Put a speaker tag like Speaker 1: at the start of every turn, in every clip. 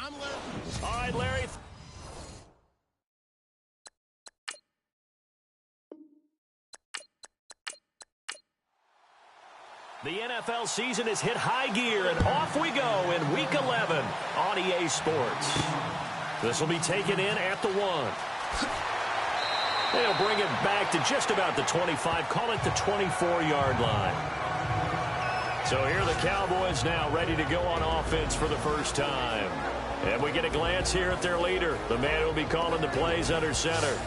Speaker 1: All right, Larry. The NFL season has hit high gear, and off we go in Week 11 on EA Sports. This will be taken in at the 1. They'll bring it back to just about the 25, call it the 24-yard line. So here are the Cowboys now ready to go on offense for the first time. And we get a glance here at their leader, the man who will be calling the plays under center.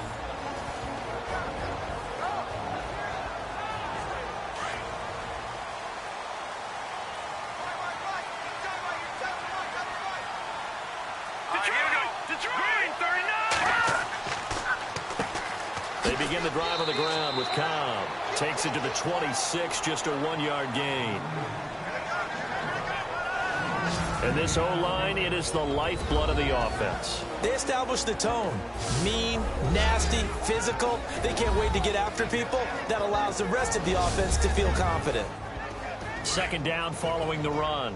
Speaker 1: They begin the drive on the ground with Cobb. Takes it to the 26, just a 1-yard gain. And this O-line, it is the lifeblood of the offense.
Speaker 2: They establish the tone. Mean, nasty, physical. They can't wait to get after people. That allows the rest of the offense to feel confident.
Speaker 1: Second down following the run.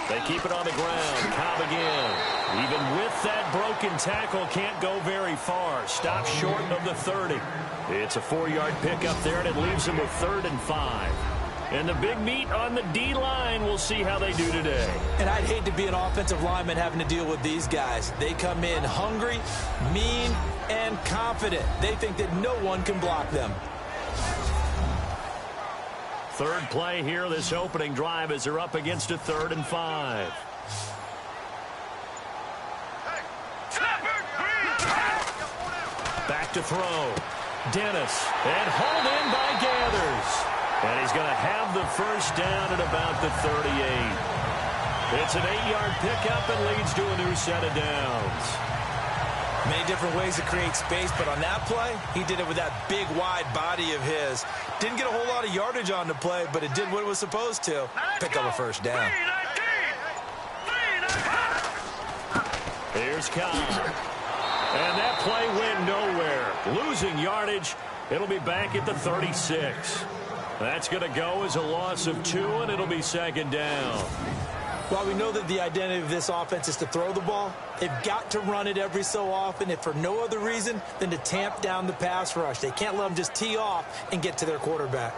Speaker 1: They keep it on the ground. Cobb again. Even with that broken tackle, can't go very far. Stops short of the 30. It's a 4-yard pickup there, and it leaves them with 3rd and 5. And the big meat on the D-line, we'll see how they do today.
Speaker 2: And I'd hate to be an offensive lineman having to deal with these guys. They come in hungry, mean, and confident. They think that no one can block them.
Speaker 1: Third play here, this opening drive, as they're up against a 3rd and 5. Back to throw. Dennis. And hauled in by Gathers. And he's going to have the first down at about the 38. It's an 8-yard pickup and leads to a new set of downs.
Speaker 2: Many different ways to create space, but on that play, he did it with that big, wide body of his. Didn't get a whole lot of yardage on the play, but it did what it was supposed to. Picked up a first down.
Speaker 1: Here's Cobb. And that play went nowhere. Losing yardage. It'll be back at the 36. That's going to go as a loss of 2, and it'll be 2nd down.
Speaker 2: While we know that the identity of this offense is to throw the ball, they've got to run it every so often, if for no other reason than to tamp down the pass rush. They can't let them just tee off and get to their quarterback.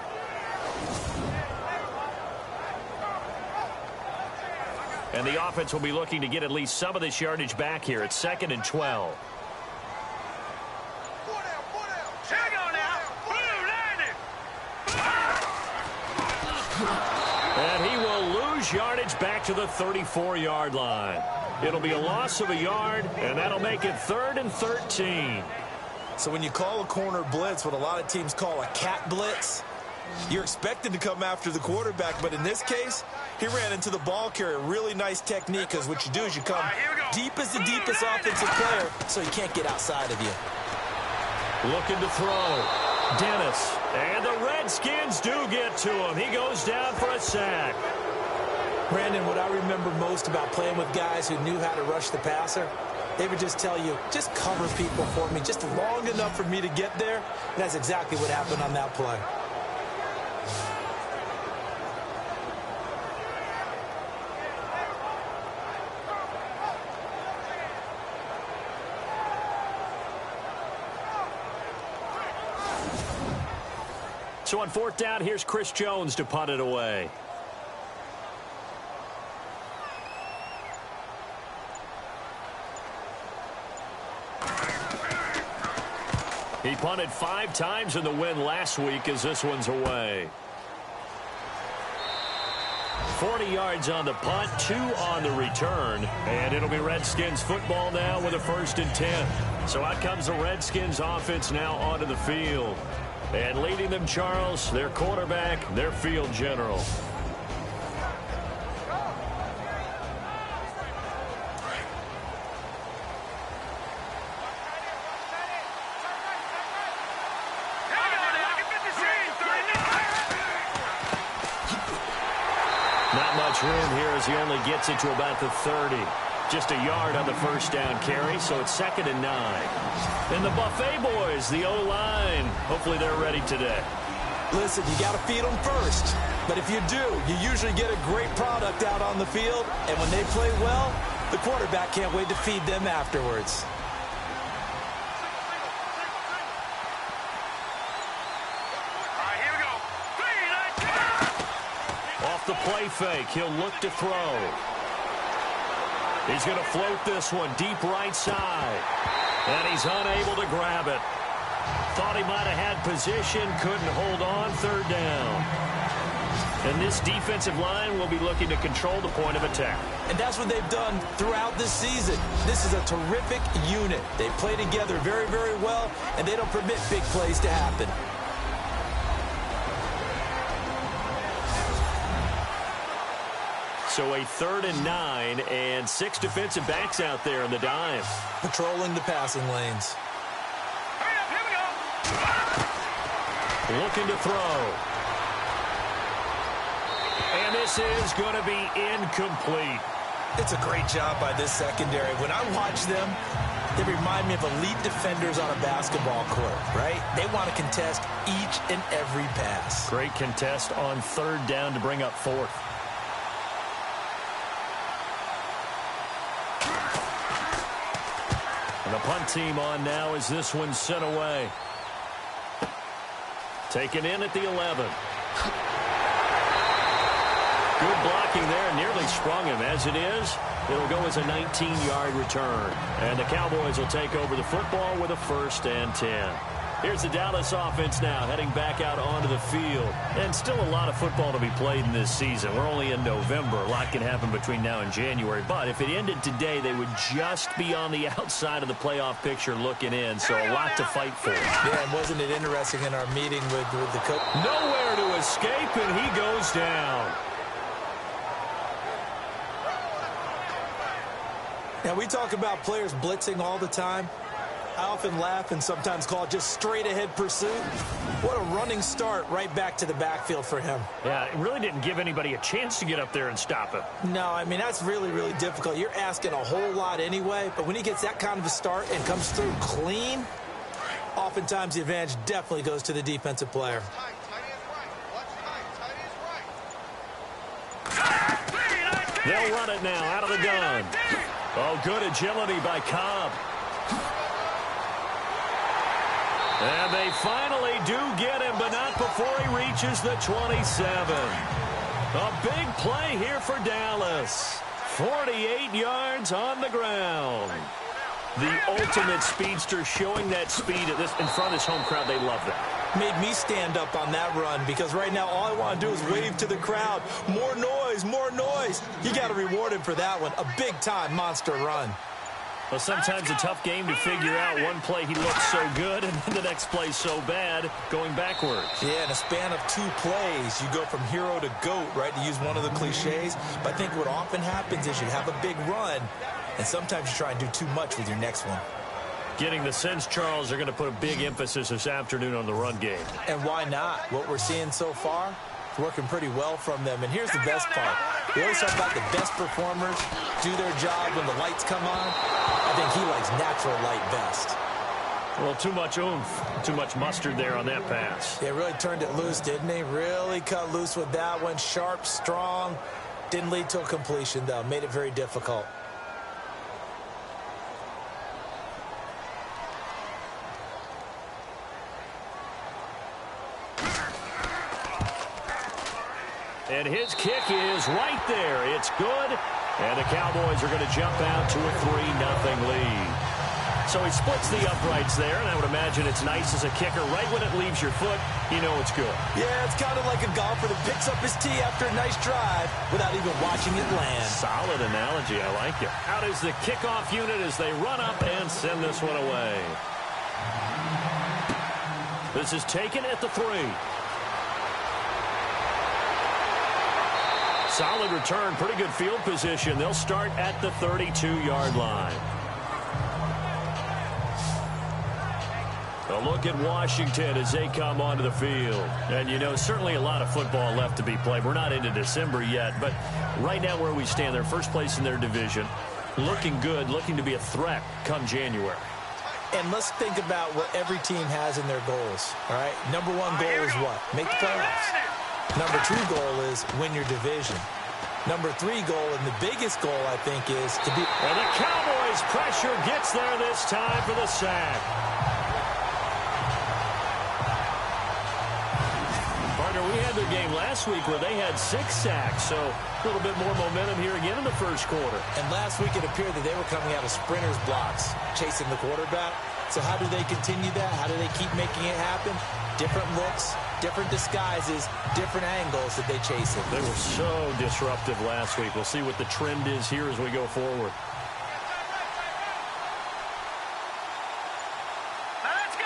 Speaker 1: And the offense will be looking to get at least some of this yardage back here. It's 2nd and 12. And he will lose yardage back to the 34-yard line. It'll be a loss of a yard, and that'll make it 3rd and 13.
Speaker 2: So when you call a corner blitz, what a lot of teams call a cat blitz, you're expected to come after the quarterback, but in this case, he ran into the ball carrier. Really nice technique, because what you do is you come deep as the deepest offensive player, so he can't get outside of you.
Speaker 1: Looking to throw. Dennis. And the Redskins do get to him. He goes down for a sack.
Speaker 2: Brandon, what I remember most about playing with guys who knew how to rush the passer, they would just tell you, just cover people for me, just long enough for me to get there. And that's exactly what happened on that play.
Speaker 1: So on 4th down, here's Chris Jones to punt it away. He punted 5 times in the win last week as this one's away. 40 yards on the punt, 2 on the return. And it'll be Redskins football now with a 1st and 10. So out comes the Redskins offense now onto the field. And leading them, Charles, their quarterback, their field general. Not much room here as he only gets it to about the 30. Just a yard on the first down carry, so it's 2nd and 9. And the Buffet boys, the O-line, hopefully they're ready today.
Speaker 2: Listen, you got to feed them first. But if you do, you usually get a great product out on the field. And when they play well, the quarterback can't wait to feed them afterwards.
Speaker 1: Off the play fake, he'll look to throw. He's going to float this one deep right side. And he's unable to grab it. Thought he might have had position, couldn't hold on, 3rd down. And this defensive line will be looking to control the point of attack.
Speaker 2: And that's what they've done throughout this season. This is a terrific unit. They play together very, very well, and they don't permit big plays to happen.
Speaker 1: So a 3rd and 9 and 6 defensive backs out there in the dime.
Speaker 2: Patrolling the passing lanes.
Speaker 1: Looking to throw. And this is going to be incomplete.
Speaker 2: It's a great job by this secondary. When I watch them, they remind me of elite defenders on a basketball court, right? They want to contest each and every pass.
Speaker 1: Great contest on 3rd down to bring up 4th. And the punt team on now as this one's sent away. Taken in at the 11. Good blocking there. Nearly sprung him. As it is, it'll go as a 19-yard return. And the Cowboys will take over the football with a 1st and 10. Here's the Dallas offense now heading back out onto the field. And still a lot of football to be played in this season. We're only in November. A lot can happen between now and January. But if it ended today, they would just be on the outside of the playoff picture looking in. So a lot to fight for.
Speaker 2: Yeah, and wasn't it interesting in our meeting with the coach?
Speaker 1: Nowhere to escape, and he goes down.
Speaker 2: Now, we talk about players blitzing all the time. I often laugh and sometimes call it just straight-ahead pursuit. What a running start right back to the backfield for him.
Speaker 1: Yeah, it really didn't give anybody a chance to get up there and stop him.
Speaker 2: No, I mean, that's really, really difficult. You're asking a whole lot anyway, but when he gets that kind of a start and comes through clean, oftentimes the advantage definitely goes to the defensive player.
Speaker 1: They'll run it now out of the gun. Oh, good agility by Cobb. And they finally do get him, but not before he reaches the 27. A big play here for Dallas. 48 yards on the ground. The ultimate speedster showing that speed at this in front of this home crowd. They love that.
Speaker 2: Made me stand up on that run because right now all I want to do is wave to the crowd. More noise, more noise. You got to reward him for that one. A big-time monster run.
Speaker 1: Well, sometimes a tough game to figure out. One play he looks so good, and then the next play so bad, going backwards.
Speaker 2: Yeah, in a span of 2 plays, you go from hero to GOAT, right, to use one of the cliches. But I think what often happens is you have a big run, and sometimes you try and do too much with your next one.
Speaker 1: Getting the sense, Charles, they're going to put a big emphasis this afternoon on the run game.
Speaker 2: And why not? What we're seeing so far, it's working pretty well from them. And here's the best part. We always talk about the best performers do their job when the lights come on. I think he likes natural light best.
Speaker 1: Well, too much oomph, too much mustard there on that pass.
Speaker 2: Yeah, really turned it loose, didn't he? Really cut loose with that one. Sharp, strong. Didn't lead to a completion, though. Made it very difficult.
Speaker 1: And his kick is right there. It's good. And the Cowboys are going to jump out to a 3-0 lead. So he splits the uprights there, and I would imagine it's nice as a kicker. Right when it leaves your foot, you know it's good.
Speaker 2: Yeah, it's kind of like a golfer that picks up his tee after a nice drive without even watching it land.
Speaker 1: Solid analogy. I like it. Out is the kickoff unit as they run up and send this one away. This is taken at the 3. Solid return, pretty good field position. They'll start at the 32-yard line. A look at Washington as they come onto the field. And, you know, certainly a lot of football left to be played. We're not into December yet, but right now where we stand, they're first place in their division. looking good, looking to be a threat come January.
Speaker 2: And let's think about what every team has in their goals, all right? Number one goal is what? Make the playoffs. Number two goal is win your division. Number three goal, and the biggest goal, I think, is to be...
Speaker 1: And the Cowboys' pressure gets there this time for the sack. Partner, we had their game last week where they had 6 sacks, so a little bit more momentum here again in the first quarter.
Speaker 2: And last week it appeared that they were coming out of sprinters blocks, chasing the quarterback. So how do they continue that? How do they keep making it happen? Different looks, different disguises, different angles that they chase it.
Speaker 1: They were so disruptive last week. We'll see what the trend is here as we go forward.
Speaker 3: Let's go!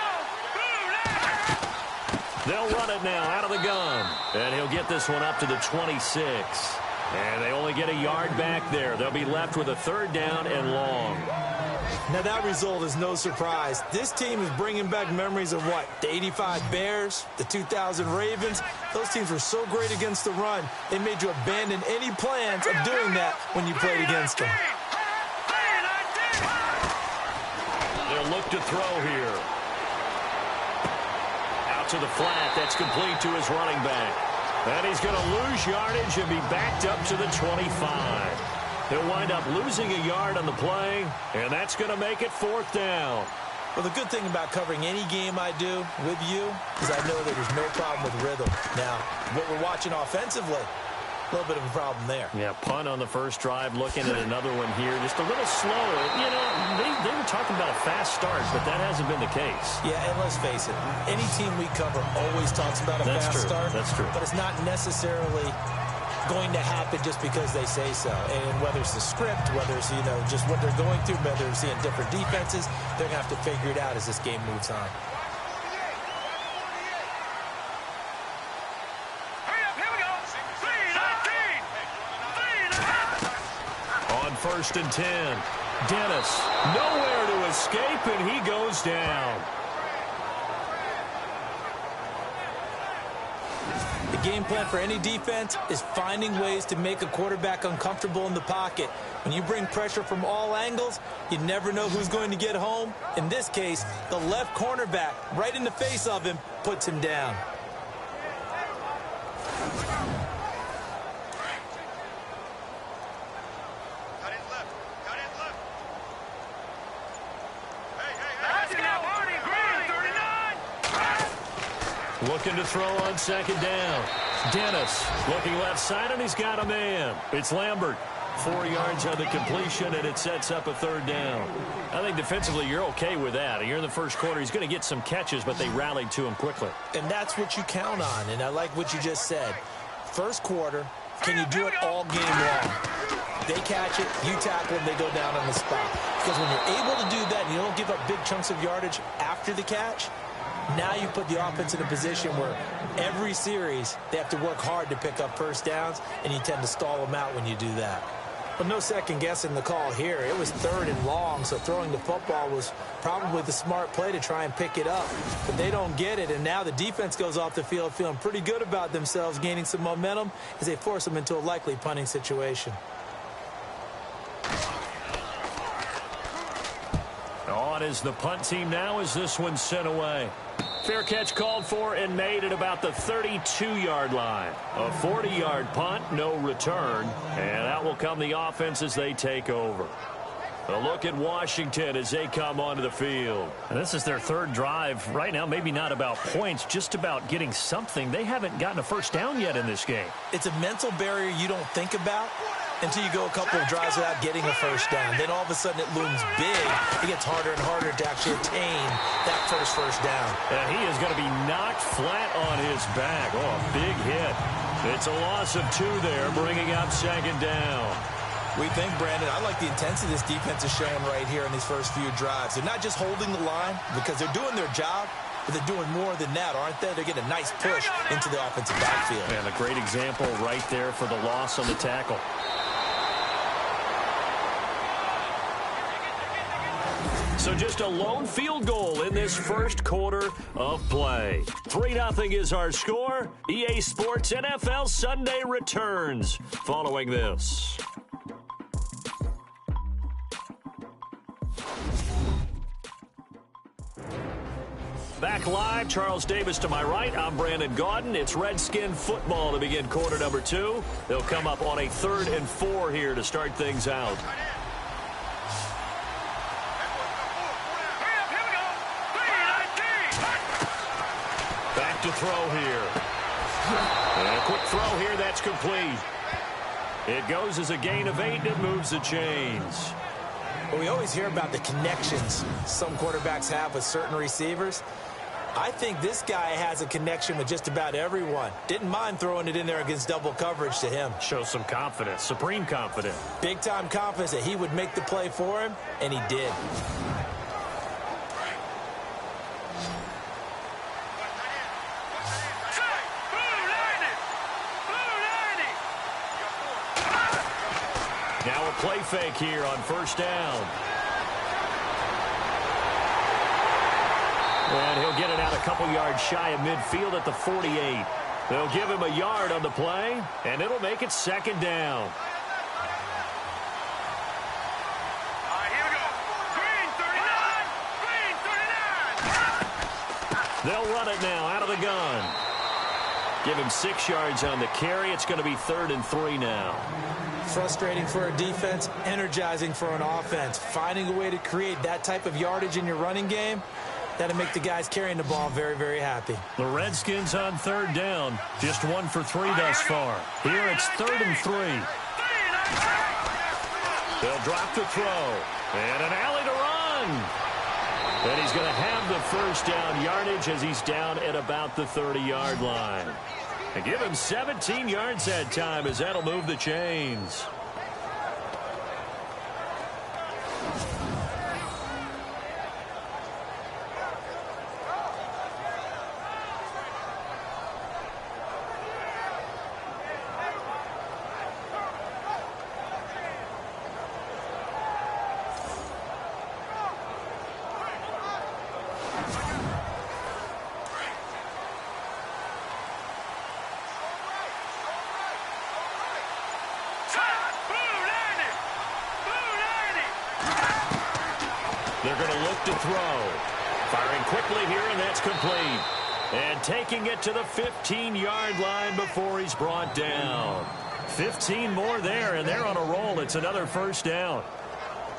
Speaker 1: They'll run it now out of the gun. And he'll get this one up to the 26. And they only get a yard back there. They'll be left with a 3rd down and long.
Speaker 2: Now, that result is no surprise. This team is bringing back memories of what? The 85 Bears, the 2000 Ravens. Those teams were so great against the run, they made you abandon any plans of doing that when you played against them.
Speaker 1: They'll look to throw here. Out to the flat. That's complete to his running back. And he's going to lose yardage and be backed up to the 25. He'll wind up losing a yard on the play, and that's going to make it 4th down.
Speaker 2: Well, the good thing about covering any game I do with you is I know that there's no problem with rhythm. Now, what we're watching offensively, a little bit of a problem there.
Speaker 1: Yeah, punt on the first drive, looking at another one here. Just a little slow. You know, they were talking about a fast start, but that hasn't been the case.
Speaker 2: Yeah, and let's face it, any team we cover always talks about a fast start.
Speaker 1: That's true.
Speaker 2: But it's not necessarily going to happen just because they say so. And whether it's the script, whether it's, you know, just what they're going through, whether they're seeing different defenses, they're going to have to figure it out as this game moves on.
Speaker 1: On 1st and 10, Dennis nowhere to escape, and he goes down.
Speaker 2: The game plan for any defense is finding ways to make a quarterback uncomfortable in the pocket. When you bring pressure from all angles, you never know who's going to get home. In this case, the left cornerback, right in the face of him, puts him down.
Speaker 1: Looking to throw on 2nd down. Dennis looking left side, and he's got a man. It's Lambert. 4 yards on the completion, and it sets up a 3rd down. I think defensively you're okay with that. You're in the first quarter. He's going to get some catches, but they rallied to him quickly.
Speaker 2: And that's what you count on, and I like what you just said. First quarter, can you do it all game long? They catch it, you tackle them, they go down on the spot. Because when you're able to do that and you don't give up big chunks of yardage after the catch, now you put the offense in a position where every series they have to work hard to pick up first downs, and you tend to stall them out when you do that. But no second guessing the call here. It was 3rd and long, so throwing the football was probably the smart play to try and pick it up. But they don't get it, and now the defense goes off the field feeling pretty good about themselves, gaining some momentum as they force them into a likely punting situation.
Speaker 1: On is the punt team now as this one's sent away. Fair catch called for and made at about the 32-yard line. A 40-yard punt, no return. And out will come the offense as they take over. A look at Washington as they come onto the field. And this is their 3rd drive. Right now, maybe not about points, just about getting something. They haven't gotten a first down yet in this game.
Speaker 2: It's a mental barrier you don't think about until you go a couple of drives without getting a first down. Then all of a sudden it looms big. It gets harder and harder to actually attain that first down.
Speaker 1: And he is going to be knocked flat on his back. Oh, a big hit. It's a loss of 2 there, bringing up 2nd down.
Speaker 2: We think, Brandon, I like the intensity this defense is showing right here in these first few drives. They're not just holding the line because they're doing their job, but they're doing more than that, aren't they? They're getting a nice push into the offensive backfield.
Speaker 1: And a great example right there for the loss on the tackle. So just a lone field goal in this first quarter of play. 3-0 is our score. EA Sports NFL Sunday returns following this. Back live, Charles Davis to my right. I'm Brandon Gaudin. It's Redskin football to begin quarter number 2. They'll come up on a 3rd and 4 here to start things out. Back to throw here. And a quick throw here, that's complete. It goes as a gain of 8, and it moves the chains.
Speaker 2: Well, we always hear about the connections some quarterbacks have with certain receivers. I think this guy has a connection with just about everyone. Didn't mind throwing it in there against double coverage to him.
Speaker 1: Shows some confidence, supreme confidence.
Speaker 2: Big-time confidence that he would make the play for him, and he did.
Speaker 1: Now a play fake here on 1st down. And he'll get it out a couple yards shy of midfield at the 48. They'll give him a yard on the play, and it'll make it 2nd down.
Speaker 3: All right, here we go. Green 39.
Speaker 1: They'll run it now out of the gun. Give him 6 yards on the carry. It's going to be 3rd and 3 now.
Speaker 2: Frustrating for a defense, energizing for an offense. Finding a way to create that type of yardage in your running game, that'll make the guys carrying the ball very, very happy.
Speaker 1: The Redskins on 3rd down. Just 1 for 3 thus far. Here it's 3rd and 3. They'll drop the throw. And an alley to run. And he's going to have the 1st down yardage as he's down at about the 30-yard line. And give him 17 yards that time as that'll move the chains. They're going to look to throw. Firing quickly here, and that's complete. And taking it to the 15-yard line before he's brought down. 15 more there, and they're on a roll. It's another 1st down.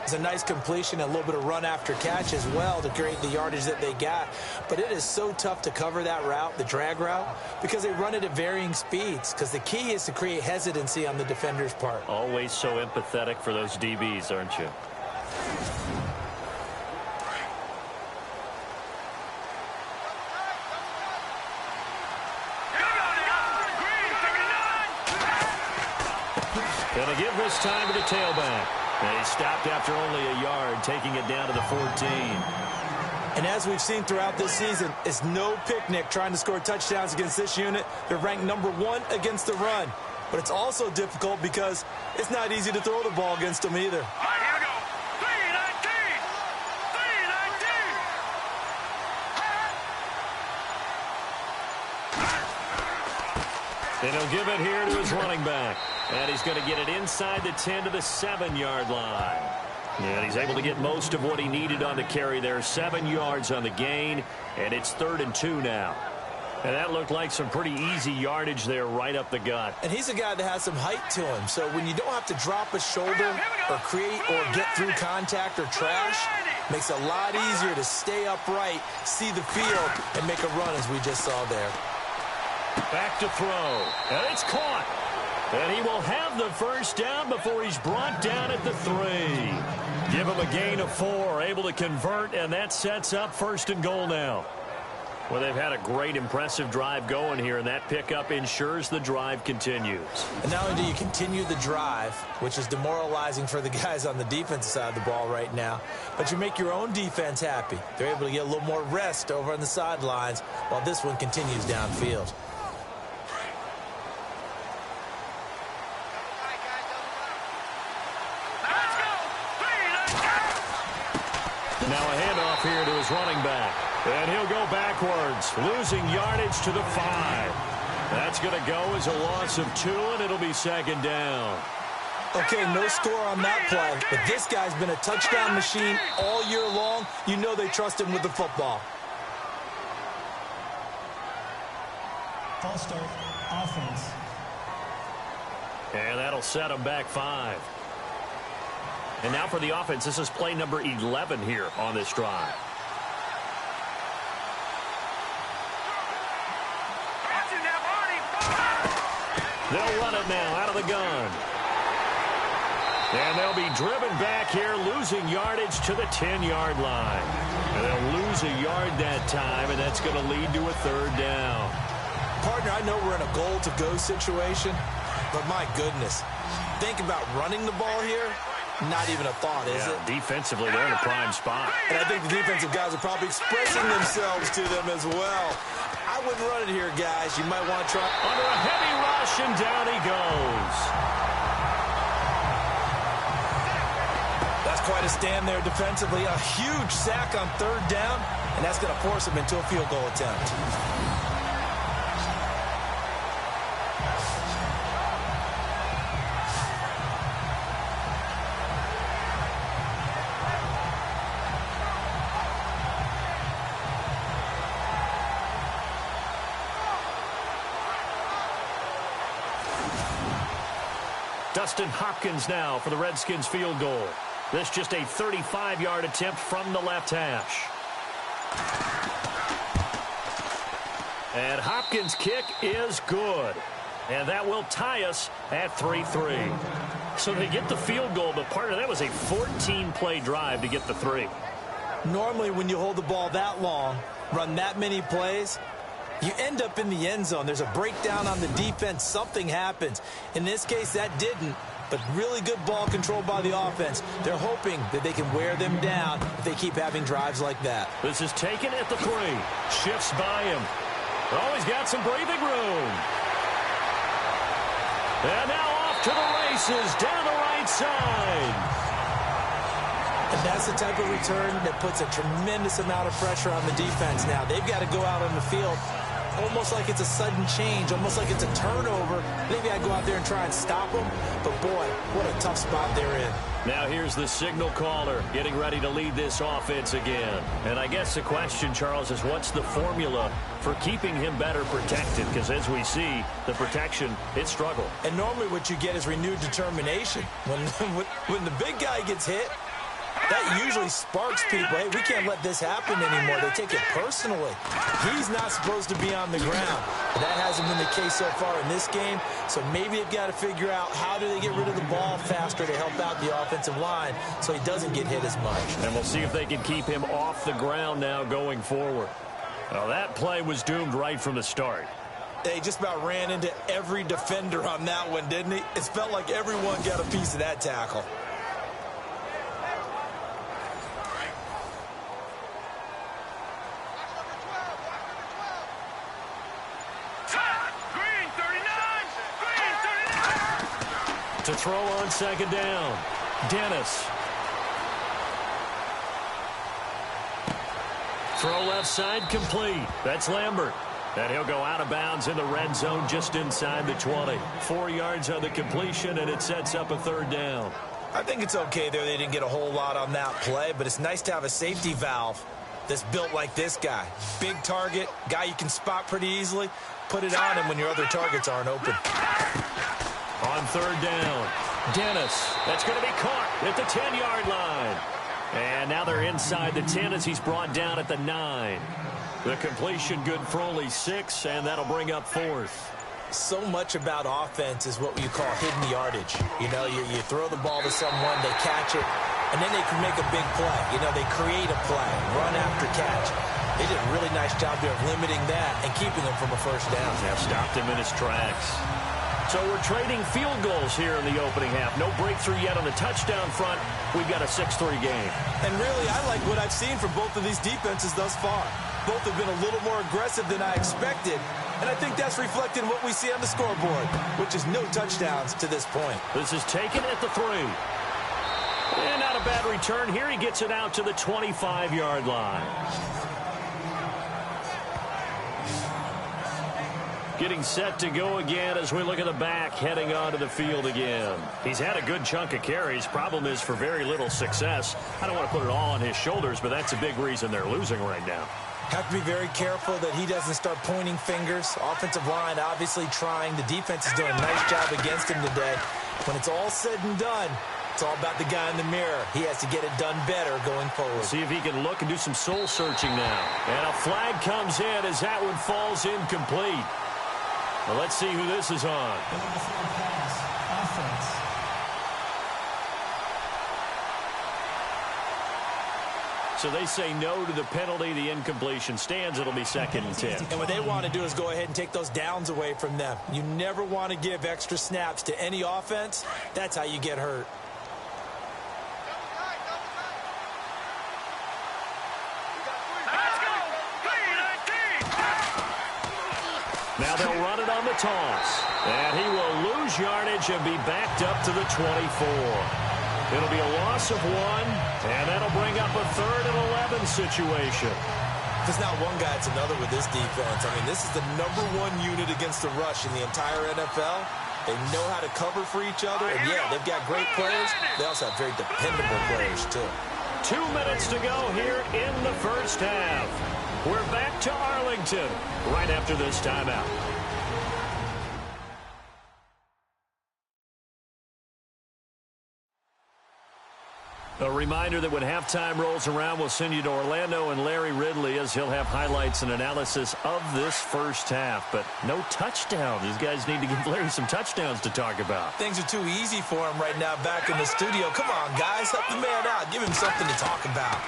Speaker 2: It's a nice completion, a little bit of run after catch as well to create the yardage that they got. But it is so tough to cover that route, the drag route, because they run it at varying speeds. Because the key is to create hesitancy on the defender's part.
Speaker 1: Always so empathetic for those DBs, aren't you? Gonna give this time to the tailback. And he stopped after only a yard, taking it down to the 14.
Speaker 2: And as we've seen throughout this season, it's no picnic trying to score touchdowns against this unit. They're ranked number 1 against the run. But it's also difficult because it's not easy to throw the ball against them either.
Speaker 3: All right, here we go. 319. 319.
Speaker 1: And he'll give it here to his running back. And he's going to get it inside the 10 to the 7-yard line. And he's able to get most of what he needed on the carry there. 7 yards on the gain, and it's 3rd and 2 now. And that looked like some pretty easy yardage there right up the gut.
Speaker 2: And he's a guy that has some height to him. So when you don't have to drop a shoulder or create or get through contact or trash, makes it a lot easier to stay upright, see the field, and make a run as we just saw there.
Speaker 1: Back to throw. And it's caught. And he will have the 1st down before he's brought down at the 3. Give him a gain of 4, able to convert, and that sets up 1st and goal now. Well, they've had a great, impressive drive going here, and that pickup ensures the drive continues.
Speaker 2: And not only do you continue the drive, which is demoralizing for the guys on the defensive side of the ball right now, but you make your own defense happy. They're able to get a little more rest over on the sidelines while this one continues downfield.
Speaker 1: Now a handoff here to his running back. And he'll go backwards, losing yardage to the 5. That's going to go as a loss of 2, and it'll be 2nd down.
Speaker 2: Okay, no score on that play, but this guy's been a touchdown machine all year long. You know they trust him with the football.
Speaker 4: False start, offense.
Speaker 1: And that'll set them back 5. And now for the offense, this is play number 11 here on this drive. They'll run it now out of the gun. And they'll be driven back here, losing yardage to the 10-yard line. And they'll lose a yard that time, and that's going to lead to a 3rd down.
Speaker 2: Partner, I know we're in a goal-to-go situation, but my goodness, think about running the ball here. Not even a thought, is it?
Speaker 1: Defensively, they're in a prime spot.
Speaker 2: And I think the defensive guys are probably expressing themselves to them as well. I wouldn't run it here, guys. You might want to try.
Speaker 1: Under a heavy rush, and down he goes.
Speaker 2: That's quite a stand there defensively. A huge sack on 3rd down, and that's going to force them into a field goal attempt.
Speaker 1: Dustin Hopkins now for the Redskins field goal. This just a 35-yard attempt from the left hash. And Hopkins' kick is good. And that will tie us at 3-3. So they get the field goal, but part of that was a 14-play drive to get the 3.
Speaker 2: Normally when you hold the ball that long, run that many plays, you end up in the end zone. There's a breakdown on the defense. Something happens. In this case, that didn't. But really good ball control by the offense. They're hoping that they can wear them down if they keep having drives like that.
Speaker 1: This is taken at the 3. Shifts by him. Oh, he's got some breathing room. And now off to the races down the right side.
Speaker 2: And that's the type of return that puts a tremendous amount of pressure on the defense now. They've got to go out on the field almost like it's a sudden change, almost like it's a turnover. Maybe I go out there and try and stop them. But, boy, what a tough spot they're in.
Speaker 1: Now here's the signal caller getting ready to lead this offense again. And I guess the question, Charles, is what's the formula for keeping him better protected? Because as we see, the protection, it struggled.
Speaker 2: And normally what you get is renewed determination. When the big guy gets hit, that usually sparks people. Hey, we can't let this happen anymore. They take it personally. He's not supposed to be on the ground. That hasn't been the case so far in this game. So maybe they've got to figure out how do they get rid of the ball faster to help out the offensive line so he doesn't get hit as much.
Speaker 1: And we'll see if they can keep him off the ground now going forward. Well, that play was doomed right from the start.
Speaker 2: They just about ran into every defender on that one, didn't he? It felt like everyone got a piece of that tackle.
Speaker 1: To throw on 2nd down, Dennis. Throw left side complete. That's Lambert. And he'll go out of bounds in the red zone just inside the 20. 4 yards on the completion, and it sets up a 3rd down.
Speaker 2: I think it's okay there. They didn't get a whole lot on that play, but it's nice to have a safety valve that's built like this guy. Big target, guy you can spot pretty easily. Put it on him when your other targets aren't open.
Speaker 1: On 3rd down, Dennis. That's going to be caught at the 10-yard line. And now they're inside the 10 as he's brought down at the 9. The completion good for only 6, and that'll bring up 4th.
Speaker 2: So much about offense is what you call hidden yardage. You know, you throw the ball to someone, they catch it, and then they can make a big play. You know, they create a play, run after catch. They did a really nice job there of limiting that and keeping him from a 1st down.
Speaker 1: Yeah, stopped him in his tracks. So we're trading field goals here in the opening half. No breakthrough yet on the touchdown front. We've got a 6-3 game.
Speaker 2: And really, I like what I've seen from both of these defenses thus far. Both have been a little more aggressive than I expected. And I think that's reflected in what we see on the scoreboard, which is no touchdowns to this point.
Speaker 1: This is taken at the 3. And not a bad return here. He gets it out to the 25-yard line. Getting set to go again as we look at the back heading onto the field again. He's had a good chunk of carries. Problem is for very little success. I don't want to put it all on his shoulders, but that's a big reason they're losing right now.
Speaker 2: Have to be very careful that he doesn't start pointing fingers. Offensive line obviously trying. The defense is doing a nice job against him today. When it's all said and done, it's all about the guy in the mirror. He has to get it done better going forward.
Speaker 1: See if he can look and do some soul searching now. And a flag comes in as that one falls incomplete. Well, let's see who this is on.
Speaker 4: Pass. Offense.
Speaker 1: So they say no to the penalty. The incompletion stands. It'll be 2nd and 10.
Speaker 2: And what they want to do is go ahead and take those downs away from them. You never want to give extra snaps to any offense. That's how you get hurt.
Speaker 3: Let's go. 3-19.
Speaker 1: Now they'll run it on the toss. And he will lose yardage and be backed up to the 24. It'll be a loss of 1, and that'll bring up a 3rd and 11 situation.
Speaker 2: If it's not one guy, it's another with this defense. I mean, this is the #1 unit against the rush in the entire NFL. They know how to cover for each other, and yeah, they've got great players. They also have very dependable players, too.
Speaker 1: 2 minutes to go here in the first half. We're back to Arlington right after this timeout. A reminder that when halftime rolls around, we'll send you to Orlando and Larry Ridley as he'll have highlights and analysis of this first half. But no touchdowns. These guys need to give Larry some touchdowns to talk about.
Speaker 2: Things are too easy for him right now back in the studio. Come on, guys. Help the man out. Give him something to talk about.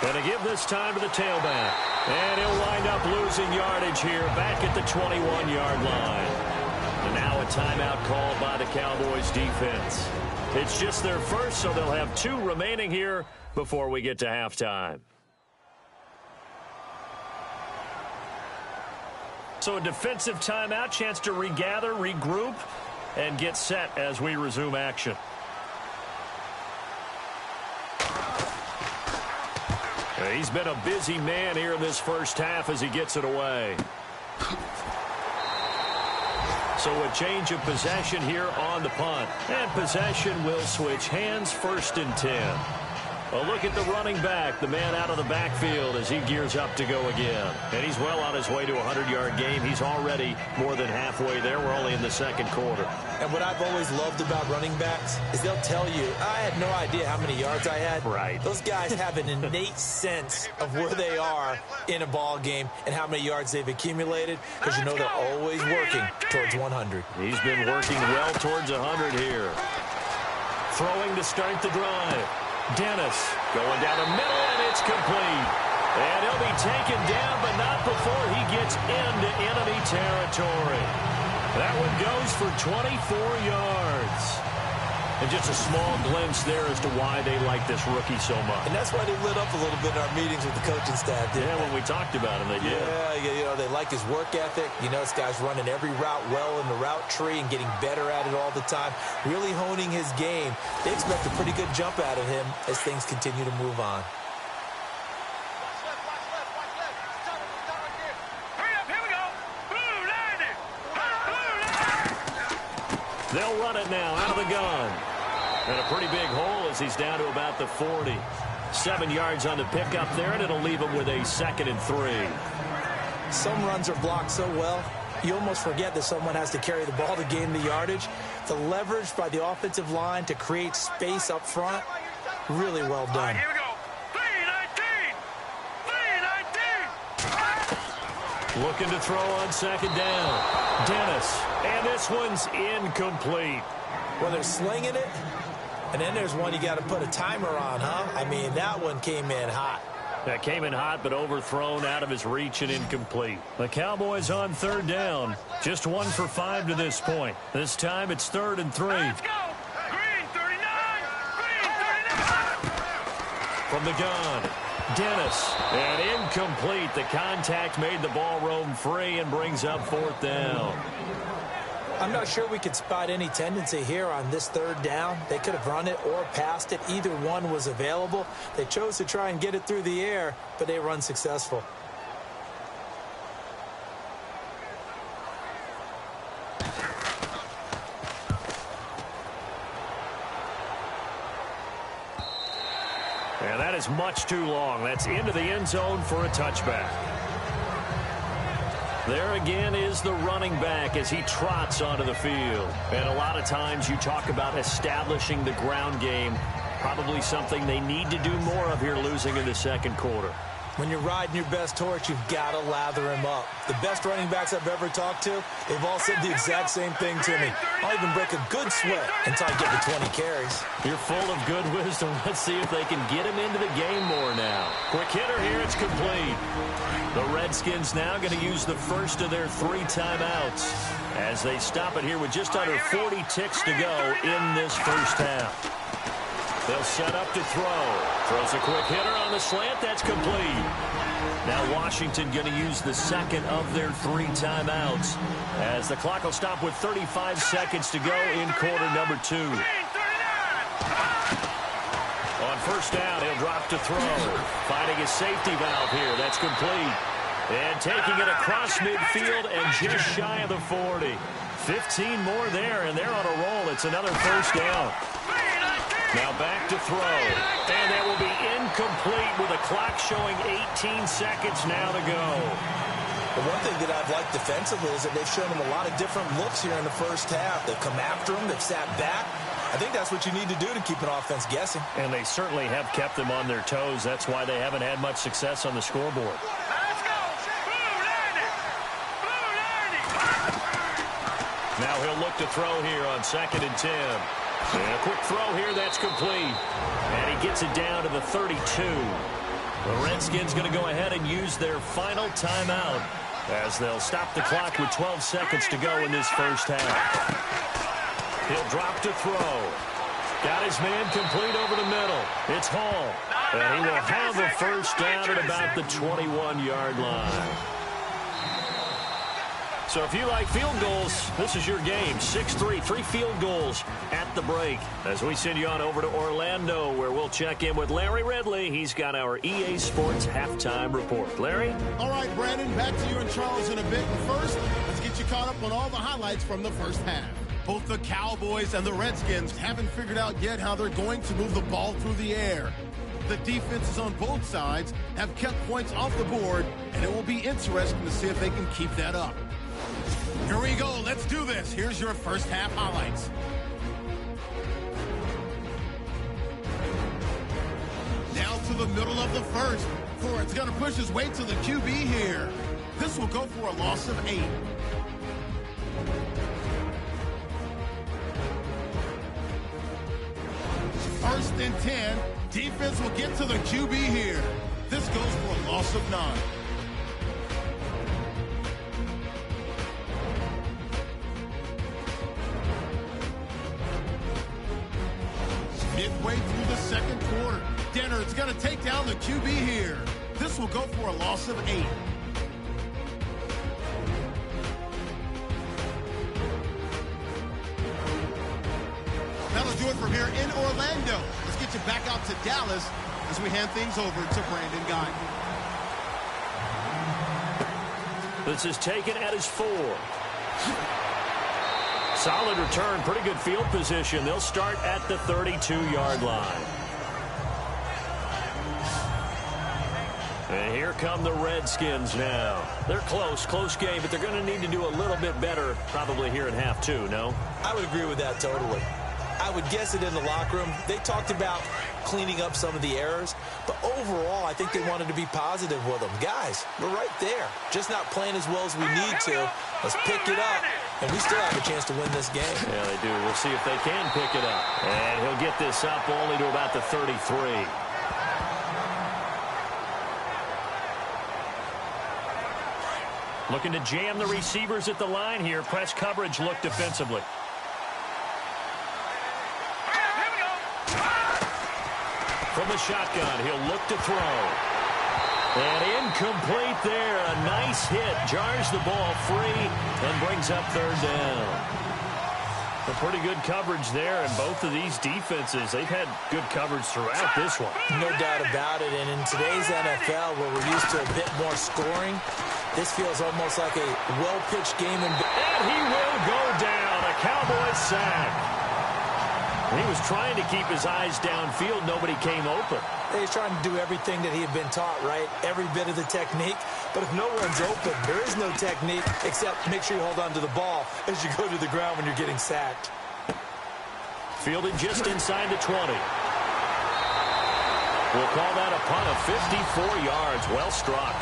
Speaker 1: And to give this time to the tailback. And he'll wind up losing yardage here back at the 21-yard line. And now a timeout called by the Cowboys defense. It's just their first, so they'll have 2 remaining here before we get to halftime. So a defensive timeout, chance to regather, regroup, and get set as we resume action. He's been a busy man here in this first half as he gets it away. So a change of possession here on the punt. And possession will switch hands, 1st and 10. A look at the running back, the man out of the backfield as he gears up to go again. And he's well on his way to a 100-yard game. He's already more than halfway there. We're only in the 2nd quarter.
Speaker 2: And what I've always loved about running backs is they'll tell you, I had no idea how many yards I had.
Speaker 1: Right.
Speaker 2: Those guys have an innate sense of where they are in a ball game and how many yards they've accumulated because you know they're always working towards 100.
Speaker 1: He's been working well towards 100 here. Throwing to start the drive. Dennis going down the middle, and it's complete. And he'll be taken down, but not before he gets into enemy territory. That one goes for 24 yards. And just a small glimpse there as to why they like this rookie so much.
Speaker 2: And that's why they lit up a little bit in our meetings with the coaching staff.
Speaker 1: Yeah, when we talked about him, they did.
Speaker 2: Yeah, you know, they like his work ethic. You know, this guy's running every route well in the route tree and getting better at it all the time, really honing his game. They expect a pretty good jump out of him as things continue to move on.
Speaker 1: They'll run it now out of the gun. And a pretty big hole as he's down to about the 40. 7 yards on the pickup there, and it'll leave him with a 2nd and 3.
Speaker 2: Some runs are blocked so well, you almost forget that someone has to carry the ball to gain the yardage. The leverage by the offensive line to create space up front, really well done.
Speaker 3: Here we go. 3-19.
Speaker 1: Looking to throw on 2nd down. Dennis, and this one's incomplete.
Speaker 2: Well, they're slinging it, and then there's one you got to put a timer on, huh? I mean, that one came in hot.
Speaker 1: That came in hot, but overthrown out of his reach and incomplete. The Cowboys on 3rd down. Just 1 for 5 to this point. This time it's 3rd and 3.
Speaker 3: Let's go. Green 39. Green 39.
Speaker 1: From the gun, Dennis, and incomplete. The contact made the ball roam free and brings up 4th down.
Speaker 2: I'm not sure we could spot any tendency here on this 3rd down. They could have run it or passed it. Either one was available. They chose to try and get it through the air, but they were unsuccessful.
Speaker 1: And that is much too long. That's into the end zone for a touchback. There again is the running back as he trots onto the field. And a lot of times you talk about establishing the ground game. Probably something they need to do more of here losing in the second quarter.
Speaker 2: When you're riding your best horse, you've got to lather him up. The best running backs I've ever talked to, they've all said the exact same thing to me. I'll even break a good sweat until I get to 20 carries.
Speaker 1: You're full of good wisdom. Let's see if they can get him into the game more now. Quick hitter here. It's complete. The Redskins now going to use the first of their 3 timeouts as they stop it here with just under 40 ticks to go in this first half. They'll set up to throw. Throws a quick hitter on the slant. That's complete. Now Washington going to use the second of their 3 timeouts as the clock will stop with 35 seconds to go in quarter number 2. On first down, he'll drop to throw. Finding a safety valve here. That's complete. And taking it across midfield and just shy of the 40. 15 more there, and they're on a roll. It's another first down. Now back to throw. And that will be incomplete with a clock showing 18 seconds now to go.
Speaker 2: The one thing that I've liked defensively is that they've shown them a lot of different looks here in the first half. They've come after them. They've sat back. I think that's what you need to do to keep an offense guessing.
Speaker 1: And they certainly have kept them on their toes. That's why they haven't had much success on the scoreboard.
Speaker 3: Let's go.
Speaker 1: Now he'll look to throw here on 2nd and 10. And a quick throw here, that's complete. And he gets it down to the 32. The Redskins going to go ahead and use their final timeout as they'll stop the clock with 12 seconds to go in this first half. He'll drop to throw. Got his man complete over the middle. It's Hall. And he will have a first down at about the 21-yard line. So if you like field goals, this is your game. 6-3, 3 field goals at the break. As we send you on over to Orlando, where we'll check in with Larry Ridley. He's got our EA Sports halftime report. Larry?
Speaker 5: All right, Brandon, back to you and Charles in a bit. And first, let's get you caught up on all the highlights from the first half. Both the Cowboys and the Redskins haven't figured out yet how they're going to move the ball through the air. The defenses on both sides have kept points off the board, and it will be interesting to see if they can keep that up. Here we go. Let's do this. Here's your first half highlights. Now to the middle of the first. Ford's going to push his way to the QB here. This will go for a loss of 8. First and 10. Defense will get to the QB here. This goes for a loss of 9. Midway through the second quarter, Denner's going to take down the QB here. This will go for a loss of 8. That'll do it from here in Orlando. Let's get you back out to Dallas as we hand things over to Brandon Guy.
Speaker 1: This is taken at his 4. Solid return, pretty good field position. They'll start at the 32-yard line. And here come the Redskins now. They're close game, but they're going to need to do a little bit better probably here in half 2, no?
Speaker 2: I would agree with that totally. I would guess it in the locker room. They talked about cleaning up some of the errors, but overall, I think they wanted to be positive with them. Guys, we're right there. Just not playing as well as we need to. Let's pick it up, and we still have a chance to win this game.
Speaker 1: Yeah, they do. We'll see if they can pick it up. And he'll get this up only to about the 33. Looking to jam the receivers at the line here. Press coverage look defensively. From the shotgun, he'll look to throw. And incomplete there. A nice hit. Jars the ball free and brings up third down. A pretty good coverage there, and both of these defenses, they've had good coverage throughout this one.
Speaker 2: No doubt about it. And in today's NFL, where we're used to a bit more scoring, this feels almost like a well-pitched game. And
Speaker 1: he will go down. A Cowboys sack. He was trying to keep his eyes downfield. Nobody came open.
Speaker 2: He's trying to do everything that he had been taught, right? Every bit of the technique. But if no one's open, there is no technique except make sure you hold on to the ball as you go to the ground when you're getting sacked.
Speaker 1: Fielded just inside the 20. We'll call that a punt of 54 yards. Well struck.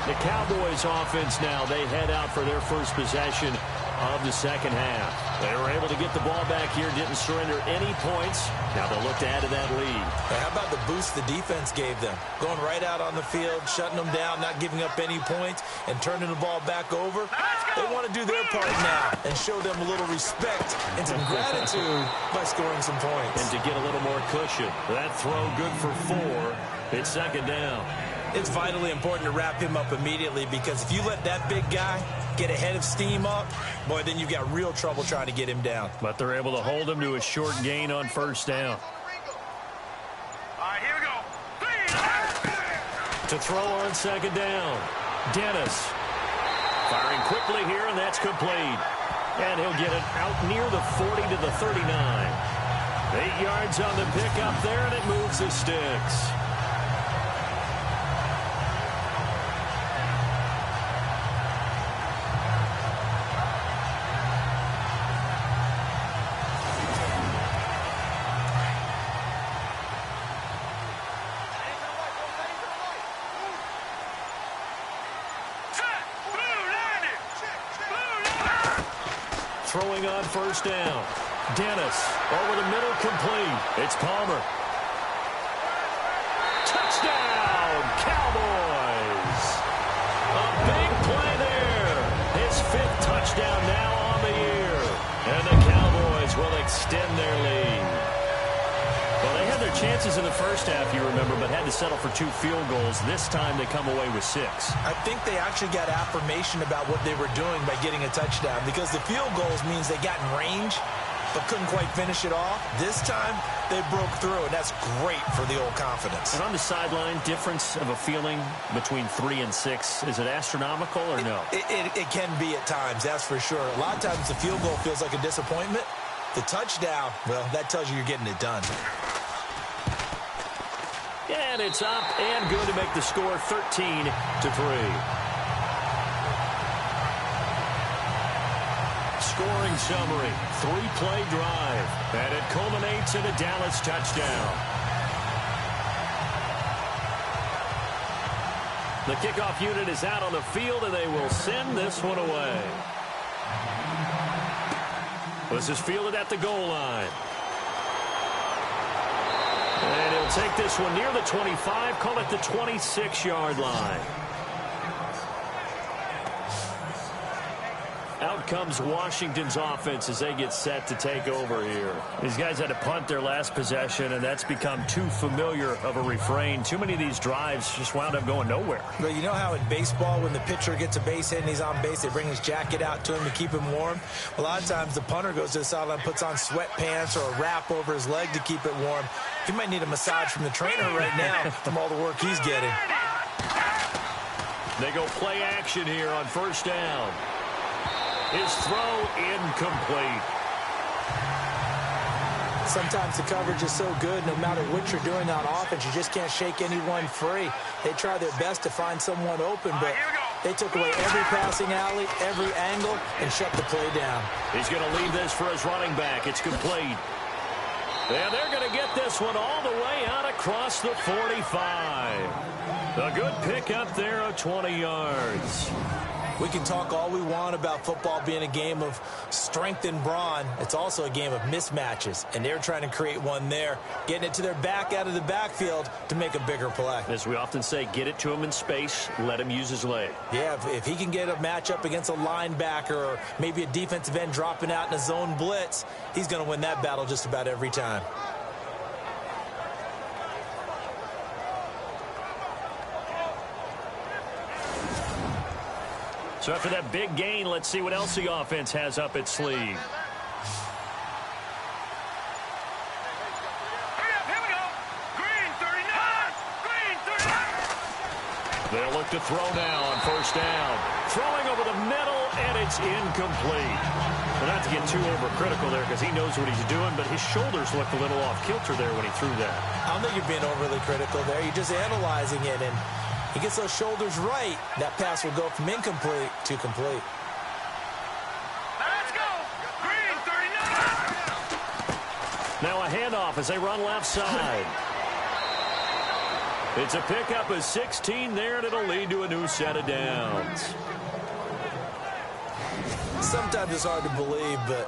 Speaker 1: The Cowboys offense now, they head out for their first possession of the second half. They were able to get the ball back here, didn't surrender any points. Now they'll look to add to that lead.
Speaker 2: How about the boost the defense gave them? Going right out on the field, shutting them down, not giving up any points, and turning the ball back over. They want to do their part now and show them a little respect and some gratitude by scoring some points.
Speaker 1: And to get a little more cushion. That throw good for 4. It's second down.
Speaker 2: It's vitally important to wrap him up immediately because if you let that big guy get ahead of steam up, boy, then you've got real trouble trying to get him down.
Speaker 1: But they're able to hold him to a short gain on first down.
Speaker 3: All right, here we go.
Speaker 1: To throw on second down. Dennis. Firing quickly here, and that's complete. And he'll get it out near the 40 to the 39. 8 yards on the pickup there, and it moves the sticks. Throwing on first down. Dennis over the middle, complete. It's Palmer. Touchdown, Cowboys. A big play there. His 5th touchdown now on the year. And the Cowboys will extend their lead. Well, they had their chances in the first half, you remember, but had to settle for 2 field goals. This time they come away with 6.
Speaker 2: I think they actually got affirmation about what they were doing by getting a touchdown because the field goals means they got in range but couldn't quite finish it off. This time, they broke through, and that's great for the old confidence.
Speaker 1: And on the sideline, difference of a feeling between 3 and 6, is it astronomical or no?
Speaker 2: It can be at times, that's for sure. A lot of times the field goal feels like a disappointment. The touchdown, well, that tells you you're getting it done.
Speaker 1: And it's up and good to make the score 13-3. Scoring summary, 3-play drive, and it culminates in a Dallas touchdown. The kickoff unit is out on the field, and they will send this one away. This is fielded at the goal line. And he'll take this one near the 25, call it the 26-yard line. Out comes Washington's offense as they get set to take over here. These guys had to punt their last possession, and that's become too familiar of a refrain. Too many of these drives just wound up going nowhere.
Speaker 2: But you know how in baseball, when the pitcher gets a base hit and he's on base, they bring his jacket out to him to keep him warm? A lot of times the punter goes to the sideline, puts on sweatpants or a wrap over his leg to keep it warm. He might need a massage from the trainer right now from all the work he's getting.
Speaker 1: They go play action here on first down. His throw incomplete.
Speaker 2: Sometimes the coverage is so good, no matter what you're doing on offense, you just can't shake anyone free. They try their best to find someone open, but they took away every passing alley, every angle, and shut the play down.
Speaker 1: He's going to leave this for his running back. It's complete. And they're going to get this one all the way out across the 45. A good pickup there of 20 yards.
Speaker 2: We can talk all we want about football being a game of strength and brawn. It's also a game of mismatches, and they're trying to create one there, getting it to their back out of the backfield to make a bigger play.
Speaker 1: As we often say, get it to him in space, let him use his leg.
Speaker 2: Yeah, if he can get a matchup against a linebacker or maybe a defensive end dropping out in a zone blitz, he's going to win that battle just about every time.
Speaker 1: So after that big gain, let's see what else the offense has up its sleeve.
Speaker 3: Hurry up, here we go. Green 39. Green 39.
Speaker 1: They'll look to throw now on first down. Throwing over the middle, and it's incomplete. Well, not to get too overcritical there because he knows what he's doing, but his shoulders looked a little off kilter there when he threw that.
Speaker 2: I don't think you're being overly critical there. You're just analyzing it, and he gets those shoulders right. That pass will go from incomplete to complete.
Speaker 3: Let's go. Green, 39.
Speaker 1: Now a handoff as they run left side. It's a pickup of 16 there, and it'll lead to a new set of downs.
Speaker 2: Sometimes it's hard to believe, but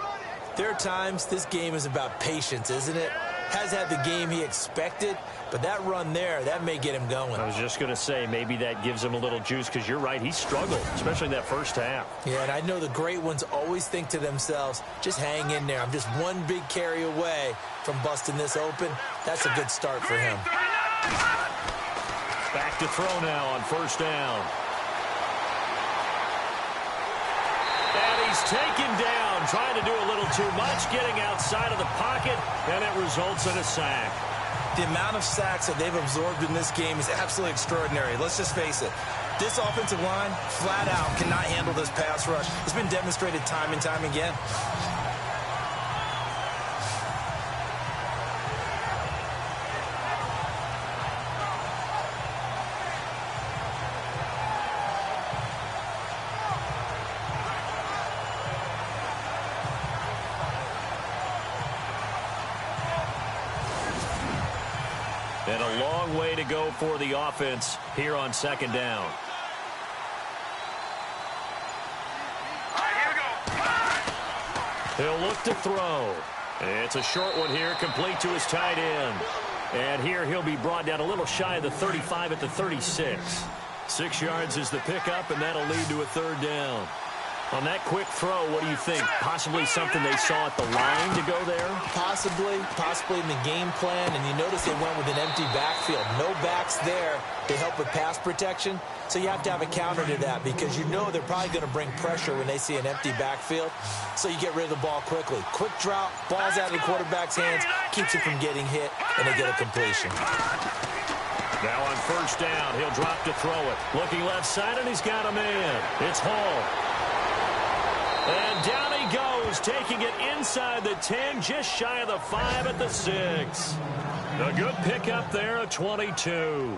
Speaker 2: there are times this game is about patience, isn't it? Has had the game he expected, but that run there, that may get him going.
Speaker 1: I was just going to say, maybe that gives him a little juice, because you're right, he struggled, especially in that first half.
Speaker 2: Yeah, and I know the great ones always think to themselves, just hang in there. I'm just one big carry away from busting this open. That's a good start for him.
Speaker 1: Back to throw now on first down. And he's taken down, trying to do a little too much, getting outside of the pocket, and it results in a sack.
Speaker 2: The amount of sacks that they've absorbed in this game is absolutely extraordinary. Let's just face it. This offensive line, flat out, cannot handle this pass rush. It's been demonstrated time and time again.
Speaker 1: And a long way to go for the offense here on second down.
Speaker 3: All right, here we go.
Speaker 1: He'll look to throw. It's a short one here, complete to his tight end. And here he'll be brought down a little shy of the 35 at the 36. 6 yards is the pickup, and that'll lead to a third down. On that quick throw, what do you think? Possibly something they saw at the line to go there?
Speaker 2: Possibly in the game plan, and you notice they went with an empty backfield. No backs there to help with pass protection, so you have to have a counter to that because you know they're probably going to bring pressure when they see an empty backfield, so you get rid of the ball quickly. Quick drop, ball's out of the quarterback's hands, keeps it from getting hit, and they get a completion.
Speaker 1: Now on first down, he'll drop to throw it. Looking left side, and he's got a man. It's Hall. And down he goes, taking it inside the 10, just shy of the 5 at the 6. A good pickup there, a 22.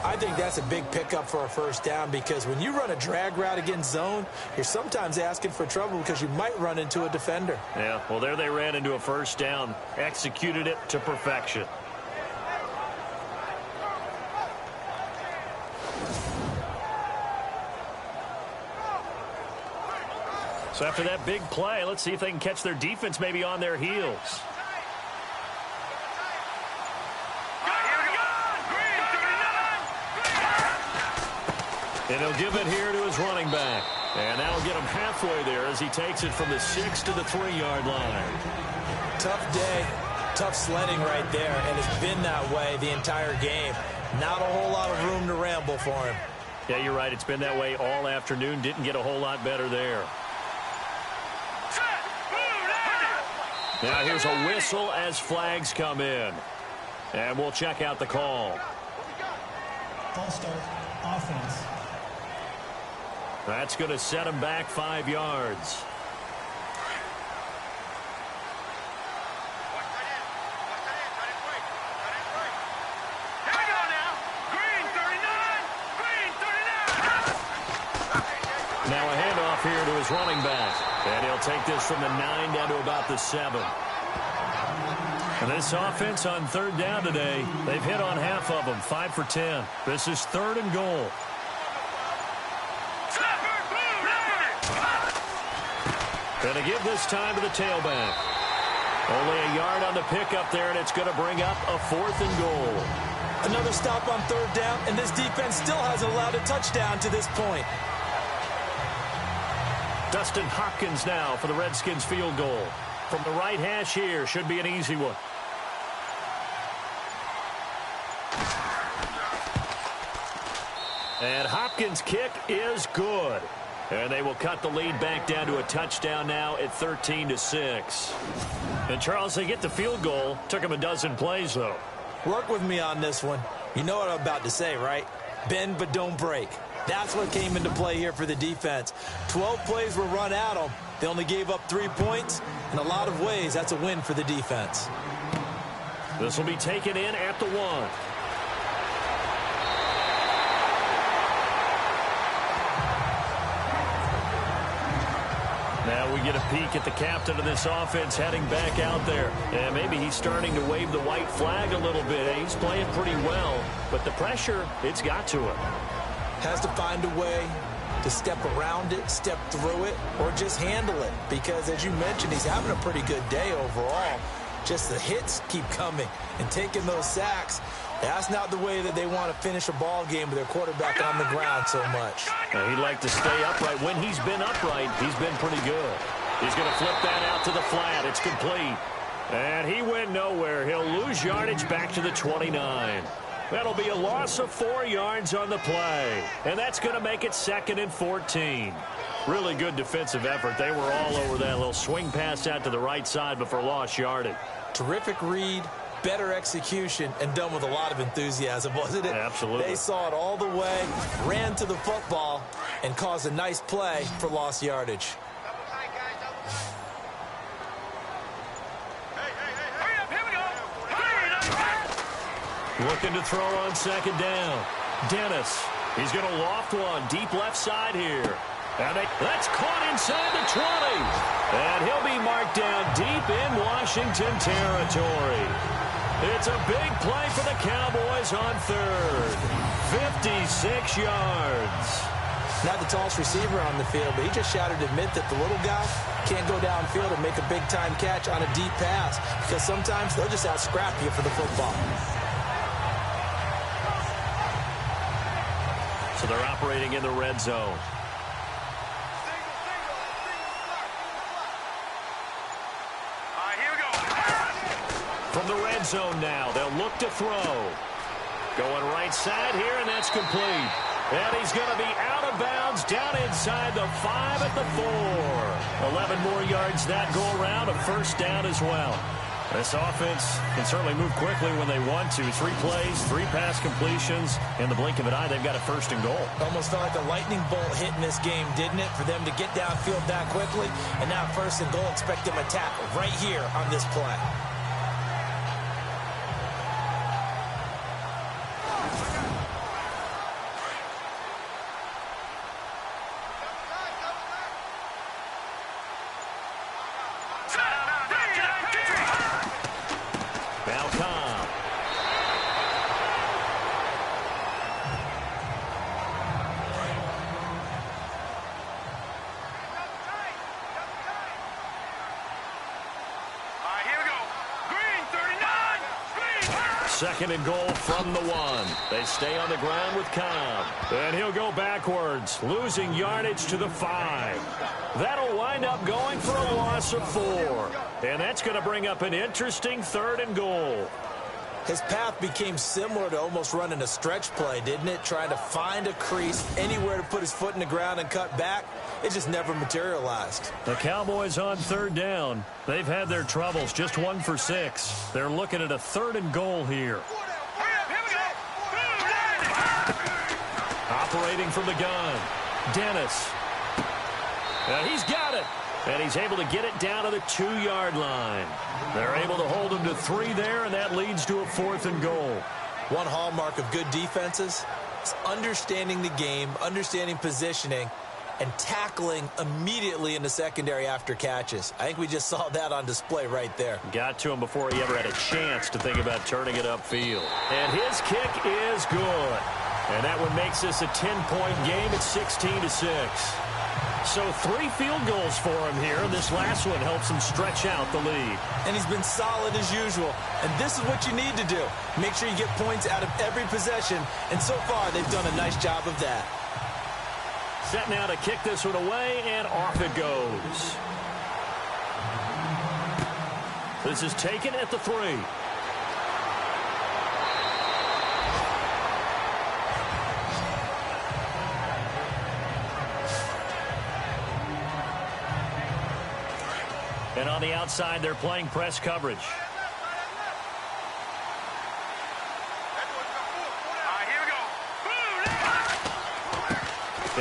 Speaker 2: I think that's a big pickup for a first down because when you run a drag route against zone, you're sometimes asking for trouble because you might run into a defender.
Speaker 1: Yeah, well, there they ran into a first down, executed it to perfection. So after that big play, let's see if they can catch their defense maybe on their heels. And he'll give it here to his running back. And that'll get him halfway there as he takes it from the 6 to the 3-yard line.
Speaker 2: Tough day, tough sledding right there, and it's been that way the entire game. Not a whole lot of room to ramble for him.
Speaker 1: Yeah, you're right. It's been that way all afternoon. Didn't get a whole lot better there. Now here's a whistle as flags come in. And we'll check out the call.
Speaker 4: False start, offense.
Speaker 1: That's going to set him back 5 yards.
Speaker 3: Here we go now. Green, 39. Green, 39.
Speaker 1: Now a handoff here to his running back. And he'll take this from the 9 down to about the 7. And this offense on third down today, they've hit on half of them, 5 for 10. This is 3rd and goal. Going to give this time to the tailback. Only a yard on the pickup there, and it's going to bring up a 4th and goal.
Speaker 2: Another stop on third down, and this defense still hasn't allowed a touchdown to this point.
Speaker 1: Dustin Hopkins now for the Redskins field goal. From the right hash here, should be an easy one. And Hopkins' kick is good. And they will cut the lead back down to a touchdown now at 13-6. And, Charles, they get the field goal. Took them a dozen plays, though.
Speaker 2: Work with me on this one. You know what I'm about to say, right? Bend but don't break. That's what came into play here for the defense. 12 plays were run at them. They only gave up 3 points. In a lot of ways, that's a win for the defense.
Speaker 1: This will be taken in at the 1. Now we get a peek at the captain of this offense heading back out there. And maybe he's starting to wave the white flag a little bit. He's playing pretty well, but the pressure, it's got to him.
Speaker 2: Has to find a way to step around it, step through it, or just handle it. Because, as you mentioned, he's having a pretty good day overall. Just the hits keep coming and taking those sacks. That's not the way that they want to finish a ball game with their quarterback on the ground so much.
Speaker 1: Now, he'd like to stay upright. When he's been upright, he's been pretty good. He's going to flip that out to the flat. It's complete. And he went nowhere. He'll lose yardage back to the 29. That'll be a loss of 4 yards on the play. And that's going to make it 2nd and 14. Really good defensive effort. They were all over that little swing pass out to the right side before lost yardage.
Speaker 2: Terrific read, better execution, and done with a lot of enthusiasm, wasn't it?
Speaker 1: Absolutely.
Speaker 2: They saw it all the way, ran to the football, and caused a nice play for lost yardage.
Speaker 1: Looking to throw on 2nd down. Dennis. He's going to loft one deep left side here. And that's caught inside the 20. And he'll be marked down deep in Washington territory. It's a big play for the Cowboys on 3rd. 56 yards.
Speaker 2: Not the tallest receiver on the field, but he just shouted to admit that the little guy can't go downfield and make a big-time catch on a deep pass, because sometimes they'll just out-scrap you for the football.
Speaker 1: So they're operating in the red zone. From the red zone now, they'll look to throw. Going right side here, and that's complete. And he's going to be out of bounds down inside the 5 at the 4. 11 more yards that go around, a 1st down as well. This offense can certainly move quickly when they want to. 3 plays, 3 pass completions. In the blink of an eye, they've got a 1st and goal.
Speaker 2: Almost felt like a lightning bolt hit in this game, didn't it? For them to get downfield that quickly. And now 1st and goal, expect them to tackle right here on this play.
Speaker 1: Second and goal from the 1. They stay on the ground with Cobb. And he'll go backwards, losing yardage to the 5. That'll wind up going for a loss of 4. And that's going to bring up an interesting 3rd and goal.
Speaker 2: His path became similar to almost running a stretch play, didn't it? Trying to find a crease, anywhere to put his foot in the ground and cut back. It just never materialized.
Speaker 1: The Cowboys on 3rd down. They've had their troubles, just 1 for 6. They're looking at a 3rd and goal here. Operating from the gun, Dennis. He's got it. And he's able to get it down to the 2-yard line. They're able to hold him to 3 there, and that leads to a 4th and goal.
Speaker 2: One hallmark of good defenses is understanding the game, understanding positioning, and tackling immediately in the secondary after catches. I think we just saw that on display right there.
Speaker 1: Got to him before he ever had a chance to think about turning it upfield. And his kick is good. And that one makes this a 10-point game at 16-6. So 3 field goals for him here, and this last one helps him stretch out the lead.
Speaker 2: And he's been solid as usual. And this is what you need to do. Make sure you get points out of every possession. And so far, they've done a nice job of that.
Speaker 1: Set now to kick this one away, and off it goes. This is taken at the 3. And on the outside, they're playing press coverage.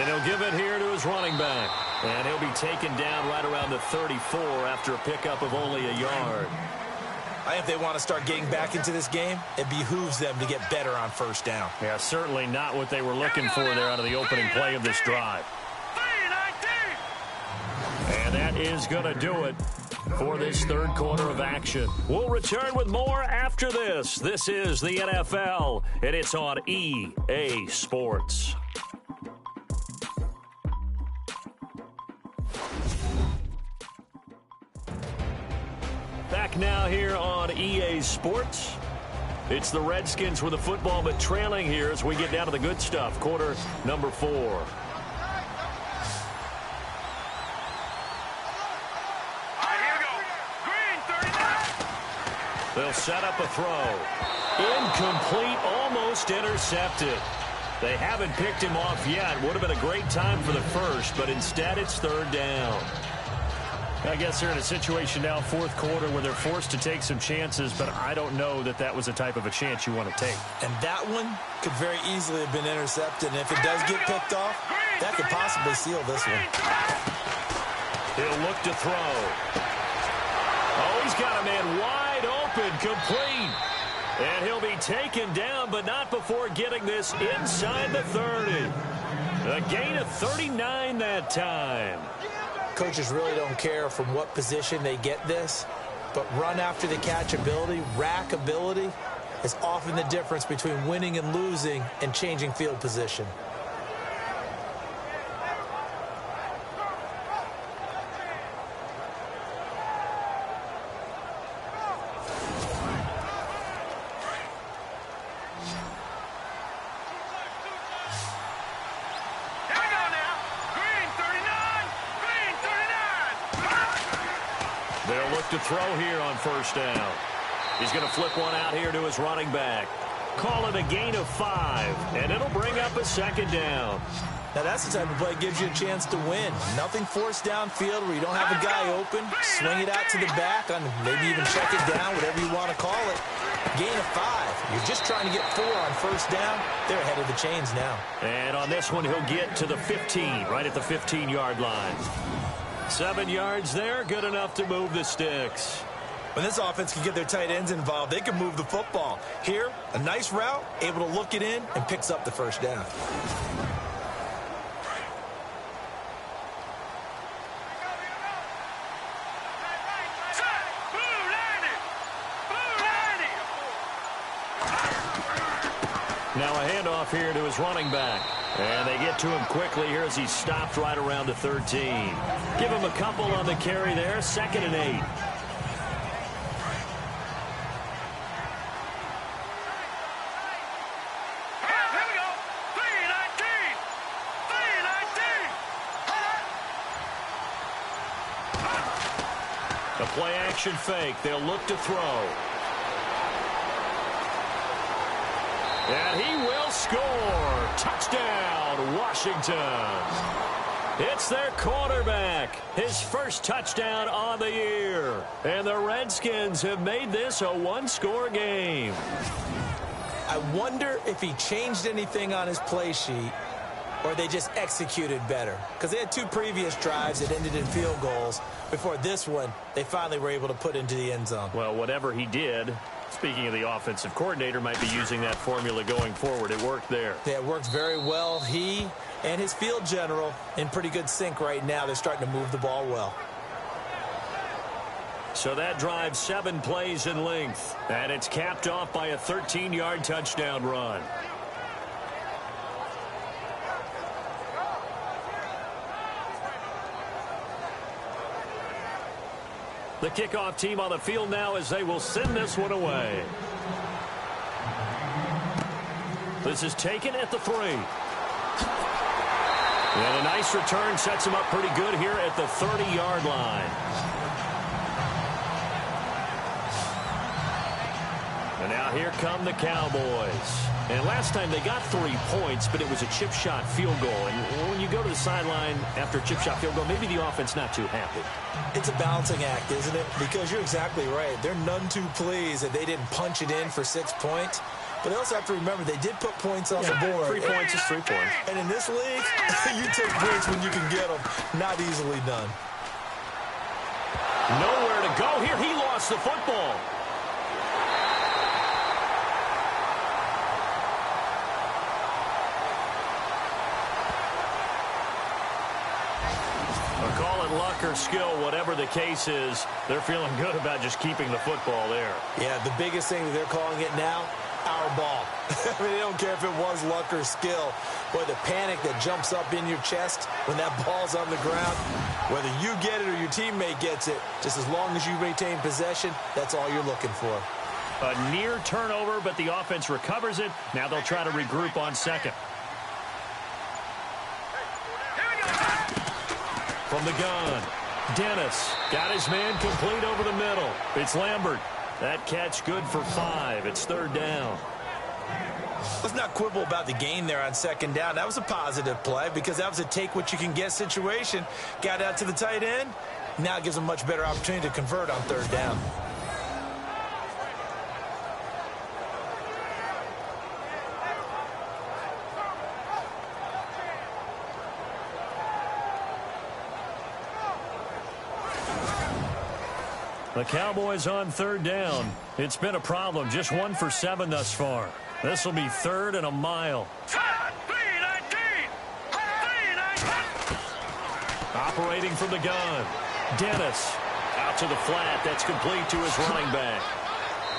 Speaker 1: And he'll give it here to his running back. And he'll be taken down right around the 34 after a pickup of only a yard.
Speaker 2: I think if they want to start getting back into this game, it behooves them to get better on first down.
Speaker 1: Yeah, certainly not what they were looking for there out of the opening play of this drive. And that is going to do it for this third quarter of action. We'll return with more after this. This is the NFL, and it's on EA Sports. Back now here on EA Sports. It's the Redskins with the football, but trailing here as we get down to the good stuff. Quarter number 4. They'll set up a throw. Incomplete, almost intercepted. They haven't picked him off yet. Would have been a great time for the first, but instead it's third down. I guess they're in a situation now, fourth quarter, where they're forced to take some chances, but I don't know that that was the type of a chance you want to take.
Speaker 2: And that one could very easily have been intercepted, and if it does get picked off, that could possibly seal this one.
Speaker 1: He'll look to throw. Oh, he's got a man wide open, complete. And he'll be taken down, but not before getting this inside the 30. A gain of 39 that time.
Speaker 2: Coaches really don't care from what position they get this, but run after the catch ability, rack ability, is often the difference between winning and losing and changing field position.
Speaker 1: To throw here on first down. He's going to flip one out here to his running back. Call it a gain of 5, and it'll bring up a second down.
Speaker 2: Now that's the type of play that gives you a chance to win. Nothing forced downfield where you don't have a guy open. Swing it out to the back, on maybe even check it down, whatever you want to call it. Gain of 5. You're just trying to get 4 on first down. They're ahead of the chains now.
Speaker 1: And on this one, he'll get to the 15, right at the 15-yard line. 7 yards there, good enough to move the sticks.
Speaker 2: When this offense can get their tight ends involved, they can move the football. Here, a nice route, able to look it in, and picks up the first down.
Speaker 1: Now a handoff here to his running back. And they get to him quickly here as he stopped right around the 13. Give him a couple on the carry there. 2nd and 8.
Speaker 3: Here we go. 3-19.
Speaker 1: A play action fake. They'll look to throw. And he will score. Touchdown, Washington. It's their quarterback. His first touchdown on the year. And the Redskins have made this a 1-score game.
Speaker 2: I wonder if he changed anything on his play sheet or they just executed better. Because they had 2 previous drives that ended in field goals. Before this one, they finally were able to put into the end zone.
Speaker 1: Well, whatever he did, speaking of the offensive coordinator, might be using that formula going forward. It worked there.
Speaker 2: Yeah, it worked very well. He and his field general in pretty good sync right now. They're starting to move the ball well.
Speaker 1: So that drives 7 plays in length. And it's capped off by a 13-yard touchdown run. The kickoff team on the field now as they will send this one away. This is taken at the 3. And a nice return sets him up pretty good here at the 30-yard line. And now here come the Cowboys. And last time they got 3 points, but it was a chip shot field goal. And when you go to the sideline after a chip shot field goal, maybe the offense not too happy.
Speaker 2: It's a balancing act, isn't it? Because you're exactly right. They're none too pleased that they didn't punch it in for 6 points. But they also have to remember they did put points on the board.
Speaker 1: 3 points is 3 points.
Speaker 2: And in this league, you take points when you can get them. Not easily done.
Speaker 1: Nowhere to go here. He lost the football. Call it luck or skill, whatever the case is, they're feeling good about just keeping the football there.
Speaker 2: Yeah, the biggest thing that they're calling it now, our ball. I mean, they don't care if it was luck or skill. Boy, the panic that jumps up in your chest when that ball's on the ground, whether you get it or your teammate gets it, just as long as you maintain possession, that's all you're looking for.
Speaker 1: A near turnover, but the offense recovers it. Now they'll try to regroup on second. From the gun, Dennis got his man complete over the middle. It's Lambert. That catch good for 5. It's 3rd down.
Speaker 2: Let's not quibble about the gain there on 2nd down. That was a positive play because that was a take-what-you-can-get situation. Got out to the tight end. Now it gives them a much better opportunity to convert on 3rd down.
Speaker 1: The Cowboys on 3rd down. It's been a problem. Just 1 for 7 thus far. This will be 3rd and a mile. Operating from the gun. Dennis out to the flat. That's complete to his running back.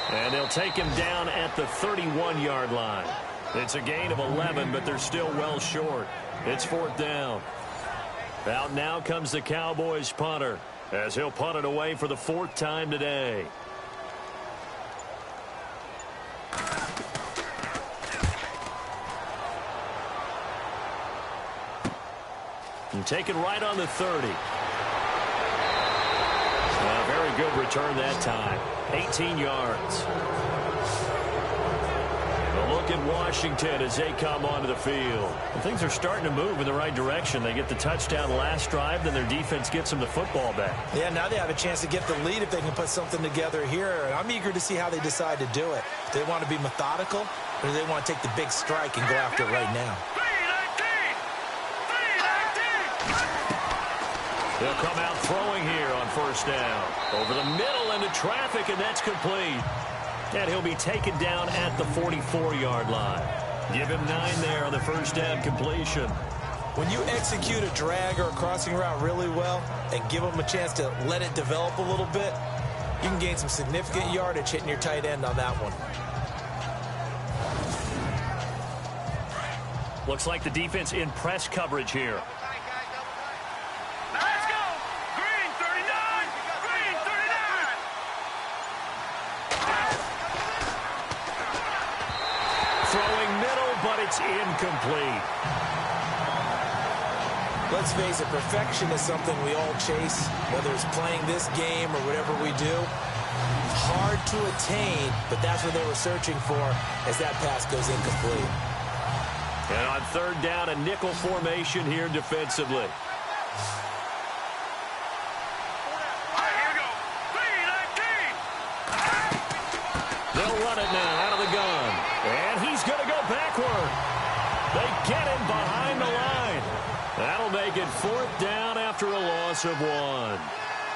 Speaker 1: And they'll take him down at the 31-yard line. It's a gain of 11, but they're still well short. It's 4th down. Out now comes the Cowboys punter, as he'll punt it away for the 4th time today. And take it right on the 30. A very good return that time. 18 yards. A look at Washington as they come onto the field. And things are starting to move in the right direction. They get the touchdown last drive, then their defense gets them the football back.
Speaker 2: Yeah, now they have a chance to get the lead if they can put something together here. And I'm eager to see how they decide to do it. Do they want to be methodical, or do they want to take the big strike and go after it right now?
Speaker 1: They'll come out throwing here on 1st down. Over the middle into traffic, and that's complete. And he'll be taken down at the 44-yard line. Give him 9 there on the 1st down completion.
Speaker 2: When you execute a drag or a crossing route really well and give them a chance to let it develop a little bit, you can gain some significant yardage hitting your tight end on that one.
Speaker 1: Looks like the defense in press coverage here. Throwing middle, but it's incomplete.
Speaker 2: Let's face it, perfection is something we all chase, whether it's playing this game or whatever we do. Hard to attain, but that's what they were searching for as that pass goes incomplete.
Speaker 1: And on 3rd down, a nickel formation here defensively. They'll run it now out of the gun. And he's going to go backward. They get him behind the line. That'll make it 4th down after a loss of 1.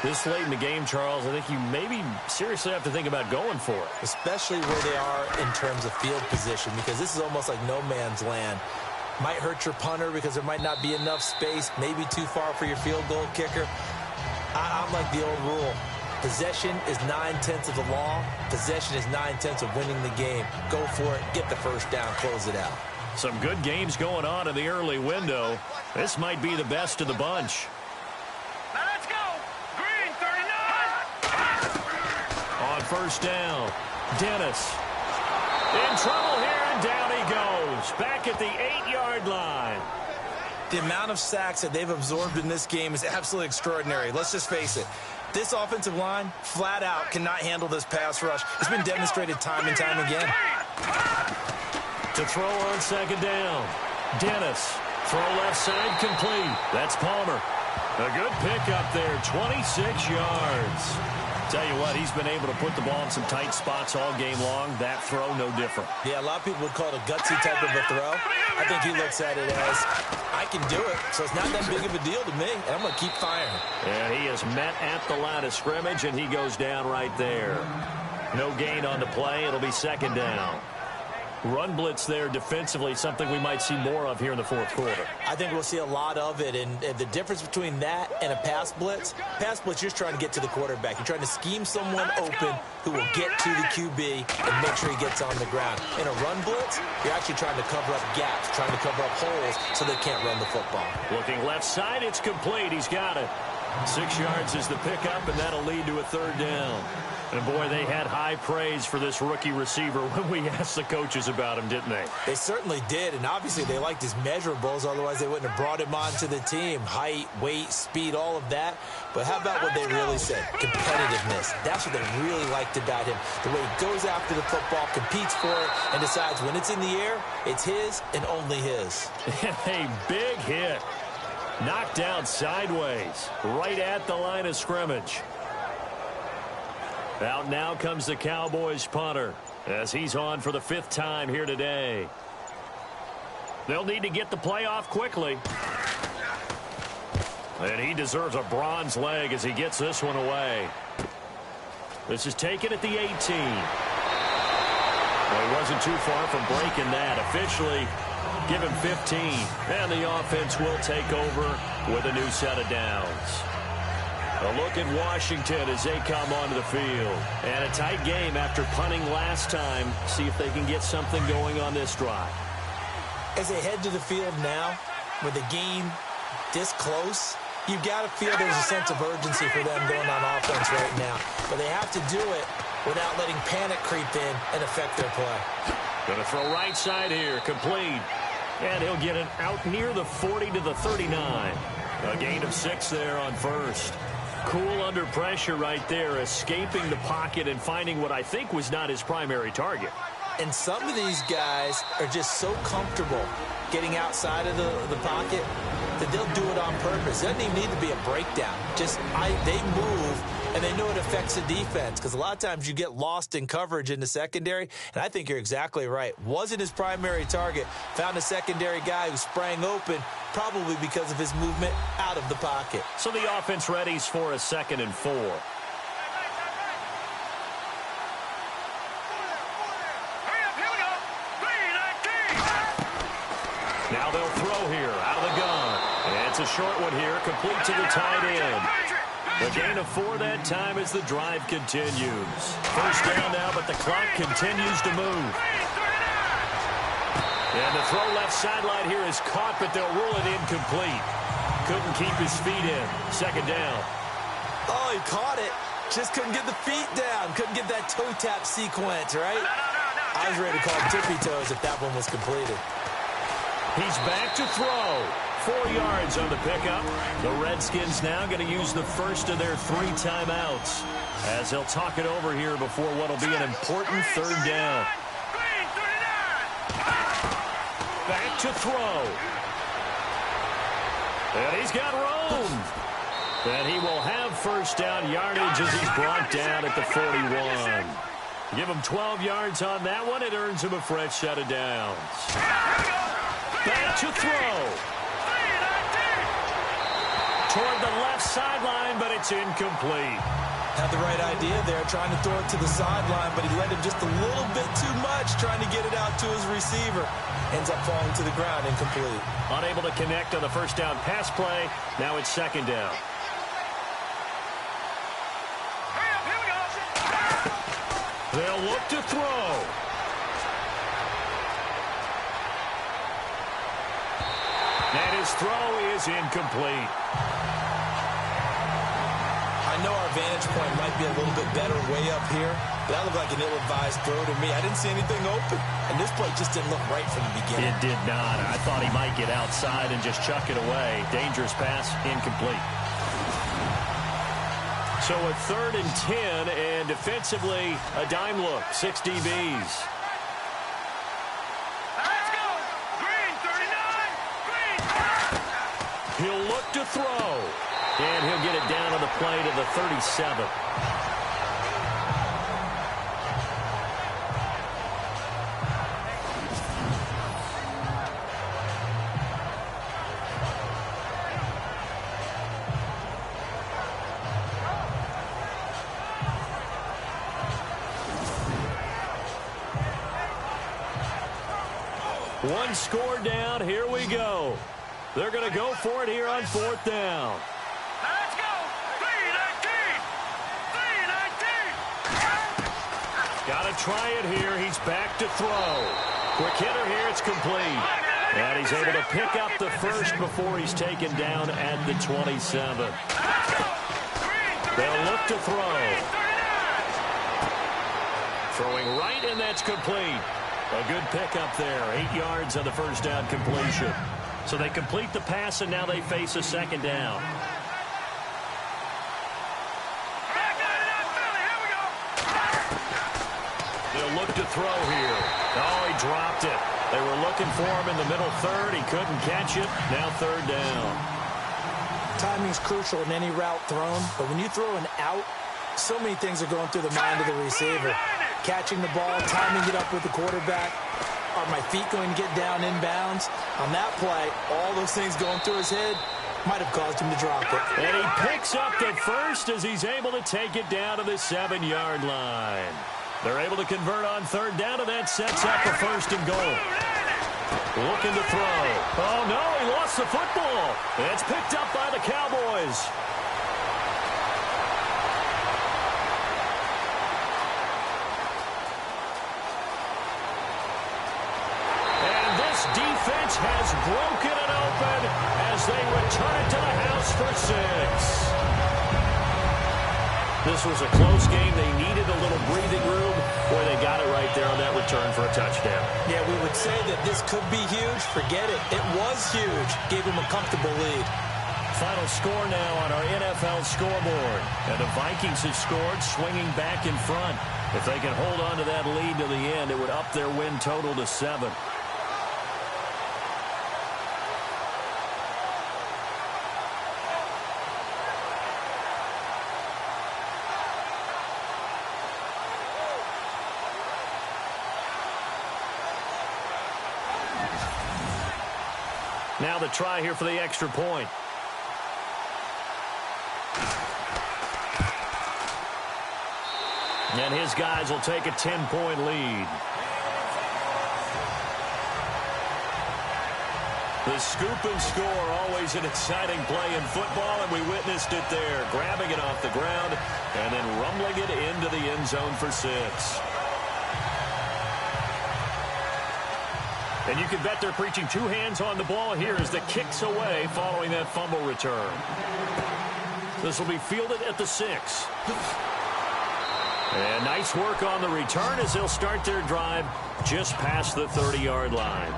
Speaker 1: This late in the game, Charles, I think you maybe seriously have to think about going for it.
Speaker 2: Especially where they are in terms of field position, because this is almost like no man's land. Might hurt your punter because there might not be enough space, maybe too far for your field goal kicker. I'm like the old rule. Possession is 9/10 of the law. Possession is 9/10 of winning the game. Go for it. Get the 1st down. Close it out.
Speaker 1: Some good games going on in the early window. This might be the best of the bunch.
Speaker 3: Now let's go. Green, 39.
Speaker 1: On 1st down, Dennis. In trouble here, and down he goes. Back at the 8-yard line.
Speaker 2: The amount of sacks that they've absorbed in this game is absolutely extraordinary. Let's just face it. This offensive line, flat out, cannot handle this pass rush. It's been demonstrated time and time again.
Speaker 1: To throw on 2nd down. Dennis. Throw left side complete. That's Palmer. A good pickup there, 26 yards. Tell you what, he's been able to put the ball in some tight spots all game long. That throw, no different.
Speaker 2: Yeah, a lot of people would call it a gutsy type of a throw. I think he looks at it as, I can do it, so it's not that big of a deal to me. I'm going to keep firing.
Speaker 1: And he is met at the line of scrimmage, and he goes down right there. No gain on the play. It'll be second down. Run blitz there defensively, something we might see more of here in the fourth quarter.
Speaker 2: I think we'll see a lot of it, and the difference between that and a pass blitz, you're just trying to get to the quarterback. You're trying to scheme someone open who will get to the QB and make sure he gets on the ground. In a run blitz, you're actually trying to cover up gaps, trying to cover up holes so they can't run the football.
Speaker 1: Looking left side, it's complete. He's got it. 6 yards is the pickup, and that'll lead to a third down. And, boy, they had high praise for this rookie receiver when we asked the coaches about him, didn't they?
Speaker 2: They certainly did, and obviously they liked his measurables. Otherwise, they wouldn't have brought him onto the team. Height, weight, speed, all of that. But how about what they really said? Competitiveness. That's what they really liked about him. The way he goes after the football, competes for it, and decides when it's in the air, it's his and only his.
Speaker 1: A big hit. Knocked down sideways, right at the line of scrimmage. Out now comes the Cowboys punter as he's on for the 5th time here today. They'll need to get the play off quickly. And he deserves a bronze leg as he gets this one away. This is taken at the 18. Well, he wasn't too far from breaking that. Officially, give him 15. And the offense will take over with a new set of downs. A look at Washington as they come onto the field. And a tight game after punting last time. See if they can get something going on this drive.
Speaker 2: As they head to the field now, with the game this close, you've got to feel there's a sense of urgency for them going on offense right now. But they have to do it without letting panic creep in and affect their play.
Speaker 1: Going to throw right side here, complete. And he'll get it out near the 40 to the 39. A gain of 6 there on first. Cool under pressure right there, escaping the pocket and finding what I think was not his primary target.
Speaker 2: And some of these guys are just so comfortable getting outside of the pocket that they'll do it on purpose. It doesn't even need to be a breakdown. Just they move, and they know it affects the defense because a lot of times you get lost in coverage in the secondary, and I think you're exactly right. Wasn't his primary target. Found a secondary guy who sprang open, probably because of his movement out of the pocket.
Speaker 1: So the offense readies for a 2nd and 4. Now they'll throw here out of the gun. And it's a short one here, complete to the tight end. The gain of 4 that time as the drive continues. First down now, but the clock continues to move. And the throw left sideline here is caught, but they'll rule it incomplete. Couldn't keep his feet in. 2nd down.
Speaker 2: Oh, he caught it. Just couldn't get the feet down. Couldn't get that toe tap sequence, right? I was ready to call tippy toes if that one was completed.
Speaker 1: He's back to throw. 4 yards on the pickup. The Redskins now going to use the first of their 3 timeouts as they'll talk it over here before what will be an important 3rd down. Back to throw. And he's got room. And he will have first down yardage as he's brought down at the 41. Give him 12 yards on that one. It earns him a fresh set of downs. Back to throw. Toward the left sideline, but it's incomplete.
Speaker 2: Had the right idea there, trying to throw it to the sideline, but he led him just a little bit too much, trying to get it out to his receiver. Ends up falling to the ground, incomplete.
Speaker 1: Unable to connect on the first down pass play. Now it's 2nd down. They'll look to throw. And his throw is incomplete.
Speaker 2: I know our vantage point might be a little bit better way up here, but that looked like an ill-advised throw to me. I didn't see anything open, and this play just didn't look right from the beginning.
Speaker 1: It did not. I thought he might get outside and just chuck it away. Dangerous pass, incomplete. So a 3rd and 10, and defensively, a dime look, 6 DBs.
Speaker 3: Let's go. Green, 39. Green.
Speaker 1: He'll look to throw. And he'll get it down on the play to the 37. One score down. Here we go. They're going to go for it here on 4th down.
Speaker 3: Let's go. 3-19. 3-19.
Speaker 1: Got to try it here. He's back to throw. Quick hitter here. It's complete. And he's able to pick up the first before he's taken down at the 27. They'll look to throw. Throwing right, and that's complete. A good pickup there. 8 yards on the first down completion. So they complete the pass, and now they face a second down. They'll look to throw here. Oh, he dropped it. They were looking for him in the middle third. He couldn't catch it. Now 3rd down.
Speaker 6: Timing's crucial in any route thrown, but when you throw an out, so many things are going through the mind of the receiver. Catching the ball, timing it up with the quarterback. Are my feet going to get down inbounds? On that play, all those things going through his head might have caused him to drop it.
Speaker 1: And he picks up the first as he's able to take it down to the 7-yard line. They're able to convert on 3rd down, and that sets up a 1st and goal. Looking to throw. Oh, no, he lost the football. It's picked up by the Cowboys. And this defense has broken it open as they return it to the house for 6. This was a close game. They needed a little breathing room. Boy, they got it right there on that return for a touchdown.
Speaker 6: Yeah, we would say that this could be huge. Forget it. It was huge. Gave him a comfortable lead.
Speaker 1: Final score now on our NFL scoreboard. And the Vikings have scored, swinging back in front. If they can hold on to that lead to the end, it would up their win total to 7. Now the try here for the extra point. And his guys will take a 10-point lead. The scoop and score, always an exciting play in football, and we witnessed it there. Grabbing it off the ground and then rumbling it into the end zone for 6. And you can bet they're preaching 2 hands on the ball here as the kick's away following that fumble return. This will be fielded at the 6. And nice work on the return as they'll start their drive just past the 30-yard line.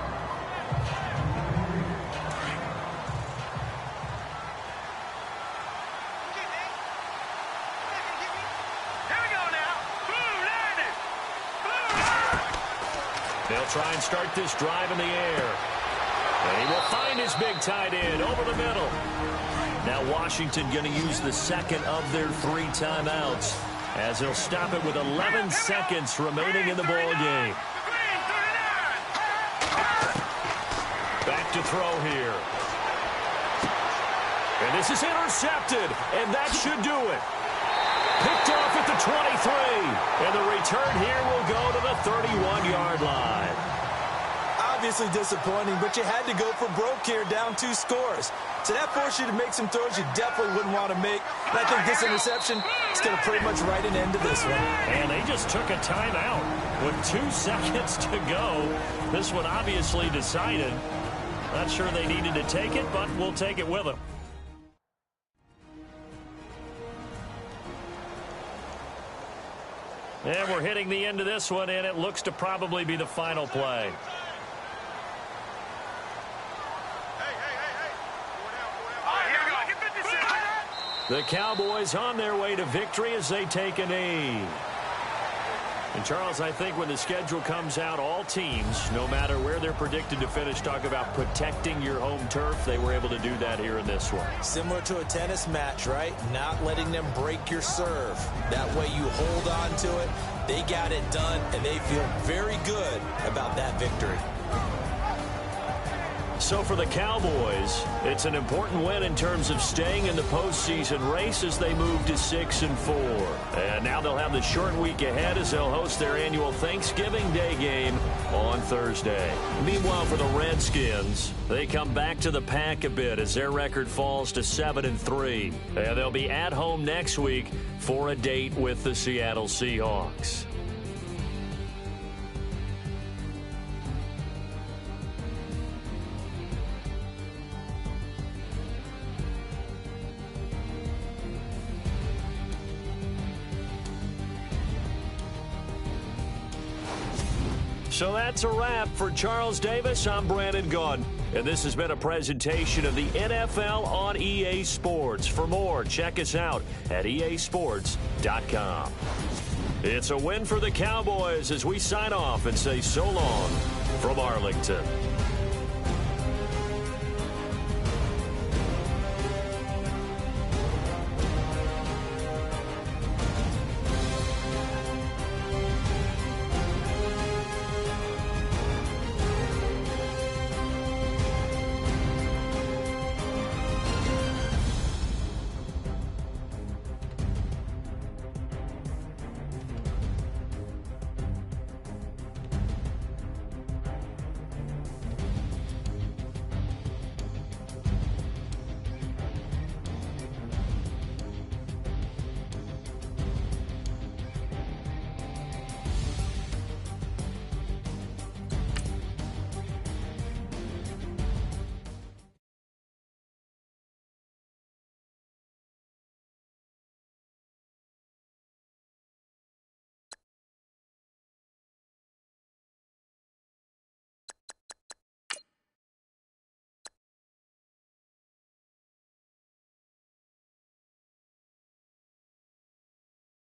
Speaker 1: They'll try and start this drive in the air. And he will find his big tight end over the middle. Now Washington going to use the second of their 3 timeouts as they'll stop it with 11 seconds remaining in the ball game. Back to throw here. And this is intercepted, and that should do it. Picked off at the 23, and the return here will go to the 31-yard line.
Speaker 6: Obviously disappointing, but you had to go for broke here, down 2 scores. So that forced you to make some throws you definitely wouldn't want to make. And I think this interception is going to pretty much write an end to this one.
Speaker 1: And they just took a timeout with 2 seconds to go. This one obviously decided. Not sure they needed to take it, but we'll take it with them. And we're hitting the end of this one, and it looks to probably be the final play. The Cowboys on their way to victory as they take a knee. And, Charles, I think when the schedule comes out, all teams, no matter where they're predicted to finish, talk about protecting your home turf. They were able to do that here in this one.
Speaker 6: Similar to a tennis match, right? Not letting them break your serve. That way you hold on to it. They got it done, and they feel very good about that victory.
Speaker 1: So for the Cowboys, it's an important win in terms of staying in the postseason race as they move to 6-4. And now they'll have the short week ahead as they'll host their annual Thanksgiving Day game on Thursday. Meanwhile, for the Redskins, they come back to the pack a bit as their record falls to 7-3. And they'll be at home next week for a date with the Seattle Seahawks. So that's a wrap. For Charles Davis, I'm Brandon Gaudin. And this has been a presentation of the NFL on EA Sports. For more, check us out at easports.com. It's a win for the Cowboys as we sign off and say so long from Arlington.